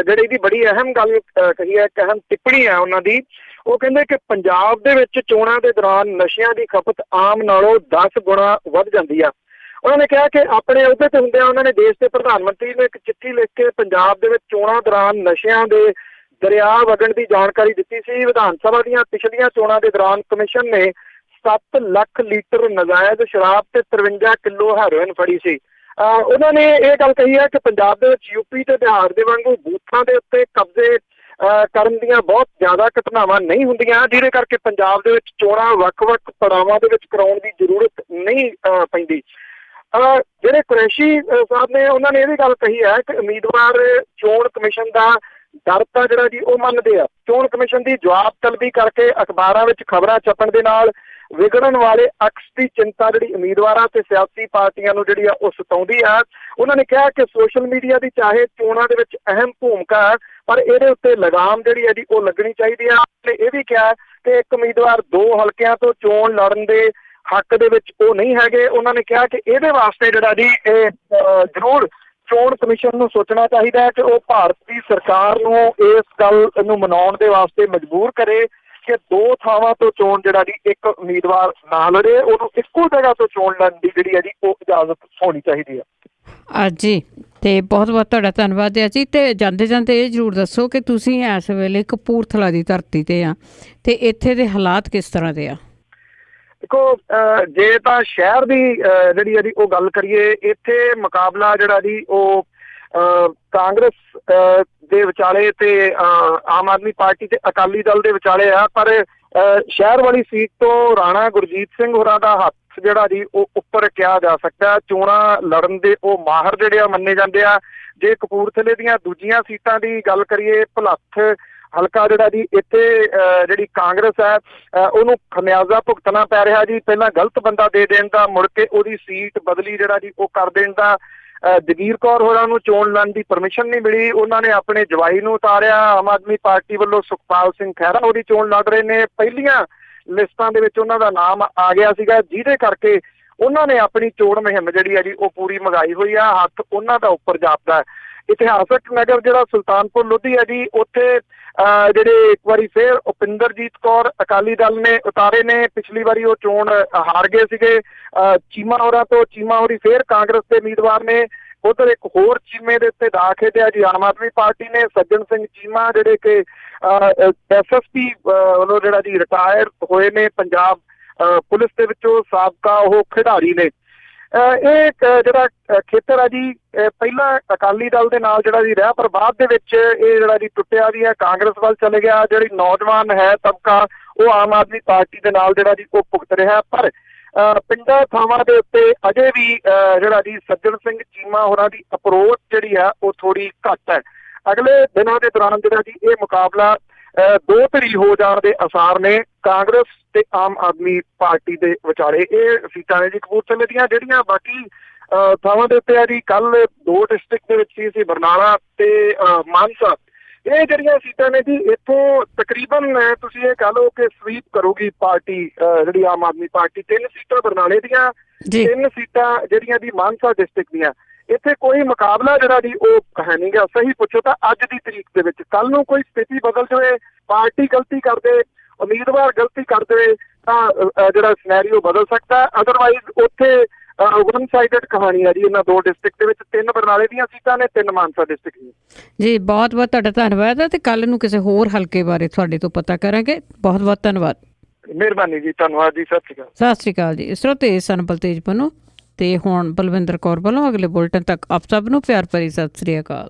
ਜਿਹੜੀ ਇਹਦੀ ਬੜੀ ਅਹਿਮ ਗੱਲ ਕਹੀ ਹੈ, ਇੱਕ ਅਹਿਮ ਟਿੱਪਣੀ ਹੈ ਉਹਨਾਂ ਦੀ। ਉਹ ਕਹਿੰਦੇ ਕਿ ਪੰਜਾਬ ਦੇ ਵਿੱਚ ਚੋਣਾਂ ਦੇ ਦੌਰਾਨ ਨਸ਼ਿਆਂ ਦੀ ਖਪਤ ਆਮ ਨਾਲੋਂ 10 ਗੁਣਾ ਵੱਧ ਜਾਂਦੀ ਆ। ਉਹਨਾਂ ਨੇ ਕਿਹਾ ਕਿ ਆਪਣੇ ਅਹੁਦੇ ਤੇ ਹੁੰਦਿਆਂ ਉਹਨਾਂ ਨੇ ਦੇਸ਼ ਦੇ ਪ੍ਰਧਾਨ ਮੰਤਰੀ ਨੂੰ ਇੱਕ ਚਿੱਠੀ ਲਿਖ ਕੇ ਪੰਜਾਬ ਦੇ ਵਿੱਚ ਚੋਣਾਂ ਦੌਰਾਨ ਨਸ਼ਿਆਂ ਦੇ ਦਰਿਆ ਵਗਣ ਦੀ ਜਾਣਕਾਰੀ ਦਿੱਤੀ ਸੀ। ਵਿਧਾਨ ਸਭਾ ਦੀਆਂ ਪਿਛਲੀਆਂ ਚੋਣਾਂ ਦੇ ਦੌਰਾਨ ਕਮਿਸ਼ਨ ਨੇ 7 ਲੱਖ ਲੀਟਰ ਨਜਾਇਜ਼ ਸ਼ਰਾਬ ਤੇ 53 ਕਿਲੋ ਹੈਰੋਇਨ ਫੜੀ ਸੀ। ਉਹਨਾਂ ਨੇ ਇਹ ਗੱਲ ਕਹੀ ਹੈ ਕਿ ਪੰਜਾਬ ਦੇ ਵਿੱਚ ਯੂਪੀ ਤੇ ਬਿਹਾਰ ਦੇ ਵਾਂਗੂ ਬੂਥਾਂ ਦੇ ਉੱਤੇ ਕਬਜ਼ੇ ਕਰਨ ਦੀਆਂ ਬਹੁਤ ਜ਼ਿਆਦਾ ਘਟਨਾਵਾਂ ਨਹੀਂ ਹੁੰਦੀਆਂ, ਜਿਹਦੇ ਕਰਕੇ ਪੰਜਾਬ ਦੇ ਵਿੱਚ ਚੋਣਾਂ ਵੱਖ-ਵੱਖ ਪੜਾਵਾਂ ਦੇ ਵਿੱਚ ਕਰਾਉਣ ਦੀ ਜ਼ਰੂਰਤ ਨਹੀਂ ਪੈਂਦੀ। ਜਿਹੜੇ ਕੁਰੈਸ਼ੀ ਸਾਹਿਬ ਨੇ ਉਹਨਾਂ ਨੇ ਇਹ ਵੀ ਗੱਲ ਕਹੀ ਹੈ ਕਿ ਉਮੀਦਵਾਰ ਚੋਣ ਕਮਿਸ਼ਨ ਦਾ ਡਰ ਤਾਂ ਜਿਹੜਾ ਜੀ ਉਹ ਮੰਨਦੇ ਆ। ਚੋਣ ਕਮਿਸ਼ਨ ਦੀ ਜਵਾਬ ਤਲਬੀ ਕਰਕੇ ਅਖਬਾਰਾਂ ਵਿੱਚ ਖਬਰਾਂ ਛਪਣ ਦੇ ਨਾਲ ਵਿਗੜਨ ਵਾਲੇ ਅਕਸ ਦੀ ਚਿੰਤਾ ਜਿਹੜੀ ਉਮੀਦਵਾਰਾਂ ਤੇ ਸਿਆਸੀ ਪਾਰਟੀਆਂ ਨੂੰ ਜਿਹੜੀ ਆ ਉਹ ਸਤਾਉਂਦੀ ਆ। ਉਹਨਾਂ ਨੇ ਕਿਹਾ ਕਿ ਸੋਸ਼ਲ ਮੀਡੀਆ ਦੀ ਚਾਹੇ ਚੋਣਾਂ ਦੇ ਵਿੱਚ ਅਹਿਮ ਭੂਮਿਕਾ ਹੈ, ਪਰ ਇਹਦੇ ਉੱਤੇ ਲਗਾਮ ਜਿਹੜੀ ਹੈ ਜੀ ਉਹ ਲੱਗਣੀ ਚਾਹੀਦੀ ਆ। ਤੇ ਇਹ ਵੀ ਕਿਹਾ ਕਿ ਇੱਕ ਉਮੀਦਵਾਰ 2 ਹਲਕਿਆਂ ਤੋਂ ਚੋਣ ਲੜਨ ਦੇ ਹੱਕ ਦੇ ਵਿੱਚ ਉਹ ਨਹੀਂ ਹੈਗੇ। ਉਹਨਾਂ ਨੇ ਕਿਹਾ ਕਿ ਇਹਦੇ ਵਾਸਤੇ ਜਿਹੜਾ ਜੀ ਇਹ ਜ਼ਰੂਰ ਚੋਣ ਕਮਿਸ਼ਨ ਨੂੰ ਸੋਚਣਾ ਚਾਹੀਦਾ ਹੈ ਕਿ ਉਹ ਭਾਰਤ ਦੀ ਸਰਕਾਰ ਨੂੰ ਇਸ ਗੱਲ ਨੂੰ ਮਨਾਉਣ ਦੇ ਵਾਸਤੇ ਮਜਬੂਰ ਕਰੇ ਕਿ 2 ਥਾਵਾਂ ਤੋਂ ਚੋਣ ਜਿਹੜਾ ਜੀ ਇੱਕ ਉਮੀਦਵਾਰ ਨਾ ਲੜੇ, ਉਹਨੂੰ ਇੱਕੋ ਜਗ੍ਹਾ ਤੋਂ ਚੋਣ ਲੜਨ ਦੀ ਜਿਹੜੀ ਹੈ ਜੀ ਉਹ ਇਜਾਜ਼ਤ ਹੋਣੀ ਚਾਹੀਦੀ ਹੈ। ਜੀ ਤੇ ਬਹੁਤ ਬਹੁਤ ਤੁਹਾਡਾ ਧੰਨਵਾਦ ਹੈ ਜੀ। ਤੇ ਜਾਂਦੇ ਜਾਂਦੇ ਇਹ ਜ਼ਰੂਰ ਦੱਸੋ ਕਿ ਤੁਸੀਂ ਇਸ ਵੇਲੇ ਕਪੂਰਥਲਾ ਦੀ ਧਰਤੀ ਤੇ ਆ ਤੇ ਇੱਥੇ ਦੇ ਹਾਲਾਤ ਕਿਸ ਤਰ੍ਹਾਂ ਦੇ ਆ? ਦੇਖੋ, ਜੇ ਤਾਂ ਸ਼ਹਿਰ ਦੀ ਜਿਹੜੀ ਇਹਦੀ ਉਹ ਗੱਲ ਕਰੀਏ, ਇੱਥੇ ਮੁਕਾਬਲਾ ਜਿਹੜਾ ਜੀ ਉਹ ਕਾਂਗਰਸ ਦੇ ਵਿਚਾਲੇ ਤੇ ਆਮ ਆਦਮੀ ਪਾਰਟੀ ਤੇ ਅਕਾਲੀ ਦਲ ਦੇ ਵਿਚਾਲੇ ਆ। ਪਰ ਸ਼ਹਿਰ ਵਾਲੀ ਸੀਟ ਤੋਂ ਰਾਣਾ ਗੁਰਜੀਤ ਸਿੰਘ ਹੋਰਾਂ ਦਾ ਹੱਥ ਜਿਹੜਾ ਜੀ ਉਹ ਉੱਪਰ ਕਿਹਾ ਜਾ ਸਕਦਾ। ਚੋਣਾਂ ਲੜਨ ਦੇ ਉਹ ਮਾਹਰ ਜਿਹੜੇ ਆ ਮੰਨੇ ਜਾਂਦੇ ਆ। ਜੇ ਕਪੂਰਥਲੇ ਦੀਆਂ ਦੂਜੀਆਂ ਸੀਟਾਂ ਦੀ ਗੱਲ ਕਰੀਏ, ਭੁਲੱਥ ਹਲਕਾ ਜਿਹੜਾ ਜੀ ਇੱਥੇ ਜਿਹੜੀ ਕਾਂਗਰਸ ਹੈ ਉਹਨੂੰ ਖਮਿਆਜ਼ਾ ਭੁਗਤਣਾ ਪੈ ਰਿਹਾ ਜੀ। ਪਹਿਲਾਂ ਗਲਤ ਬੰਦਾ ਦੇ ਦੇਣ ਦਾ, ਮੁੜ ਕੇ ਉਹਦੀ ਸੀਟ ਬਦਲੀ ਜਿਹੜਾ ਜੀ ਉਹ ਕਰ ਦੇਣ ਦਾ। ਜਗੀਰ ਕੌਰ ਹੋਰਾਂ ਨੂੰ ਚੋਣ ਲੜਨ ਦੀ ਪਰਮਿਸ਼ਨ ਨਹੀਂ ਮਿਲੀ, ਉਹਨਾਂ ਨੇ ਆਪਣੇ ਜਵਾਈ ਨੂੰ ਉਤਾਰਿਆ। ਆਮ ਆਦਮੀ ਪਾਰਟੀ ਵੱਲੋਂ ਸੁਖਪਾਲ ਸਿੰਘ ਖਹਿਰਾ ਉਹਦੀ ਚੋਣ ਲੜ ਰਹੇ ਨੇ। ਪਹਿਲੀਆਂ ਲਿਸਟਾਂ ਦੇ ਵਿੱਚ ਉਹਨਾਂ ਦਾ ਨਾਮ ਆ ਗਿਆ ਸੀਗਾ, ਜਿਹਦੇ ਕਰਕੇ ਉਹਨਾਂ ਨੇ ਆਪਣੀ ਚੋਣ ਮੁਹਿੰਮ ਜਿਹੜੀ ਹੈ ਜੀ ਉਹ ਪੂਰੀ ਮਗਾਈ ਹੋਈ ਆ। ਹੱਥ ਉਹਨਾਂ ਦਾ ਉੱਪਰ ਜਾਪਦਾ ਹੈ। ਇਤਿਹਾਸਕ ਨਗਰ ਜਿਹੜਾ ਸੁਲਤਾਨਪੁਰ ਲੋਧੀ ਹੈ ਜੀ, ਉੱਥੇ ਜਿਹੜੇ ਇੱਕ ਵਾਰੀ ਫੇਰ ਉਪਿੰਦਰਜੀਤ ਕੌਰ ਅਕਾਲੀ ਦਲ ਨੇ ਉਤਾਰੇ ਨੇ। ਪਿਛਲੀ ਵਾਰੀ ਉਹ ਚੋਣ ਹਾਰ ਗਏ ਸੀਗੇ ਚੀਮਾ ਹੋਰਾਂ ਤੋਂ। ਚੀਮਾ ਹੋਰੀ ਫੇਰ ਕਾਂਗਰਸ ਦੇ ਉਮੀਦਵਾਰ ਨੇ। ਉਧਰ ਇੱਕ ਹੋਰ ਚੀਮੇ ਦੇ ਉੱਤੇ ਦਾਅ ਖੇਡਿਆ ਜੀ ਆਮ ਆਦਮੀ ਪਾਰਟੀ ਨੇ। ਸੱਜਣ ਸਿੰਘ ਚੀਮਾ ਜਿਹੜੇ ਕਿ SSP ਵੱਲੋਂ ਜਿਹੜਾ ਜੀ ਰਿਟਾਇਰ ਹੋਏ ਨੇ ਪੰਜਾਬ ਪੁਲਿਸ ਦੇ ਵਿੱਚੋਂ, ਸਾਬਕਾ ਉਹ ਖਿਡਾਰੀ ਨੇ। ਇਹ ਜਿਹੜਾ ਖੇਤਰ ਹੈ ਜੀ ਪਹਿਲਾਂ ਅਕਾਲੀ ਦਲ ਦੇ ਨਾਲ ਜਿਹੜਾ ਜੀ ਰਿਹਾ, ਪਰ ਬਾਅਦ ਦੇ ਵਿੱਚ ਇਹ ਜਿਹੜਾ ਜੀ ਟੁੱਟਿਆ ਵੀ ਹੈ, ਕਾਂਗਰਸ ਵੱਲ ਚਲੇ ਗਿਆ। ਜਿਹੜੀ ਨੌਜਵਾਨ ਹੈ ਤਬਕਾ ਉਹ ਆਮ ਆਦਮੀ ਪਾਰਟੀ ਦੇ ਨਾਲ ਜਿਹੜਾ ਜੀ ਉਹ ਭੁਗਤ ਰਿਹਾ। ਪਰ ਪਿੰਡਾਂ ਥਾਵਾਂ ਦੇ ਉੱਤੇ ਅਜੇ ਵੀ ਜਿਹੜਾ ਜੀ ਸੱਜਣ ਸਿੰਘ ਚੀਮਾ ਹੋਰਾਂ ਦੀ ਅਪਰੋਚ ਜਿਹੜੀ ਆ ਉਹ ਥੋੜੀ ਘੱਟ ਹੈ। ਅਗਲੇ ਦਿਨਾਂ ਦੇ ਦੌਰਾਨ ਜਿਹੜਾ ਜੀ ਇਹ ਮੁਕਾਬਲਾ 2 ਧਿਰੀ ਹੋ ਜਾਣ ਦੇ ਆਸਾਰ ਨੇ ਕਾਂਗਰਸ ਤੇ ਆਮ ਆਦਮੀ ਪਾਰਟੀ ਦੇ ਵਿਚਾਲੇ। ਇਹ ਸੀਟਾਂ ਨੇ ਜੀ ਕਪੂਰਥਲੇ ਦੀਆਂ। ਜਿਹੜੀਆਂ ਬਾਕੀ ਥਾਵਾਂ ਦੇ ਉੱਤੇ ਆ ਜੀ, ਕੱਲ 2 ਡਿਸਟ੍ਰਿਕਟ ਦੇ ਵਿੱਚ ਸੀ ਬਰਨਾਲਾ ਤੇ ਮਾਨਸਾ। ਇਹ ਜਿਹੜੀਆਂ ਸੀਟਾਂ ਨੇ ਜੀ ਇੱਥੋਂ ਤਕਰੀਬਨ ਤੁਸੀਂ ਇਹ ਕਹ ਲਓ ਕਿ ਸਵੀਪ ਕਰੂਗੀ ਪਾਰਟੀ ਜਿਹੜੀ ਆਮ ਆਦਮੀ ਪਾਰਟੀ। 3 ਸੀਟਾਂ ਬਰਨਾਲੇ ਦੀਆਂ, 3 ਸੀਟਾਂ ਜਿਹੜੀਆਂ ਦੀ ਮਾਨਸਾ ਡਿਸਟ੍ਰਿਕਟ ਦੀਆਂ। ਇੱਥੇ ਕੋਈ ਮੁਕਾਬਲਾ ਜਿਹੜਾ ਜੀ ਉਹ ਹੈ ਨਹੀਂ ਗਾ। ਸਹੀ ਪੁੱਛੋ ਤਾਂ ਅੱਜ ਦੀ ਤਰੀਕ ਦੇ ਵਿੱਚ, ਕੱਲ ਨੂੰ ਕੋਈ ਸਥਿਤੀ ਬਦਲ ਜਾਵੇ, ਪਾਰਟੀ ਗਲਤੀ ਕਰਦੇ, ਉਮੀਦਵਾਰ ਗਲਤੀ ਕਰ ਦੇਵੇ ਤਾਂ ਜਿਹੜਾ ਸਿਨੈਰੀਓ ਬਦਲ ਸਕਦਾ। ਅਦਰਵਾਈਜ਼ ਉੱਥੇ ਵਨ ਸਾਈਡਡ ਕਹਾਣੀ ਹੈ ਜੀ ਇਹਨਾਂ 2 ਡਿਸਟ੍ਰਿਕਟ ਦੇ ਵਿੱਚ। 3 ਬਰਨਾਲੇ ਦੀਆਂ ਸੀਟਾਂ ਨੇ, 3 ਮਾਨਸਾ ਡਿਸਟ੍ਰਿਕਟ ਦੀਆਂ। ਜੀ ਬਹੁਤ ਬਹੁਤ ਤੁਹਾਡਾ ਧੰਨਵਾਦ ਹੈ। ਤੇ ਕੱਲ ਨੂੰ ਕਿਸੇ ਹੋਰ ਹਲਕੇ ਬਾਰੇ ਤੁਹਾਡੇ ਤੋਂ ਪਤਾ ਕਰਾਂਗੇ। ਬਹੁਤ ਬਹੁਤ ਧੰਨਵਾਦ। ਮਿਹਰਬਾਨੀ ਜੀ, ਧੰਨਵਾਦ ਜੀ, ਸਤਿ ਸ਼੍ਰੀ ਅਕਾਲ। ਸਤਿ ਸ਼੍ਰੀ ਅਕਾਲ ਜੀ। ਸਰੋਤੇ ਸਨ ਬਲਤੇਜ ਪਨੂ ਤੇ ਹੁਣ ਬਲਵਿੰਦਰ ਕੌਰ ਵੱਲੋਂ ਅਗਲੇ ਬੁਲਟਨ ਤੱਕ ਆਪ ਸਭ ਨੂੰ ਪਿਆਰ ਭਰੀ ਸਤਿ ਸ਼੍ਰੀ ਅਕਾਲ।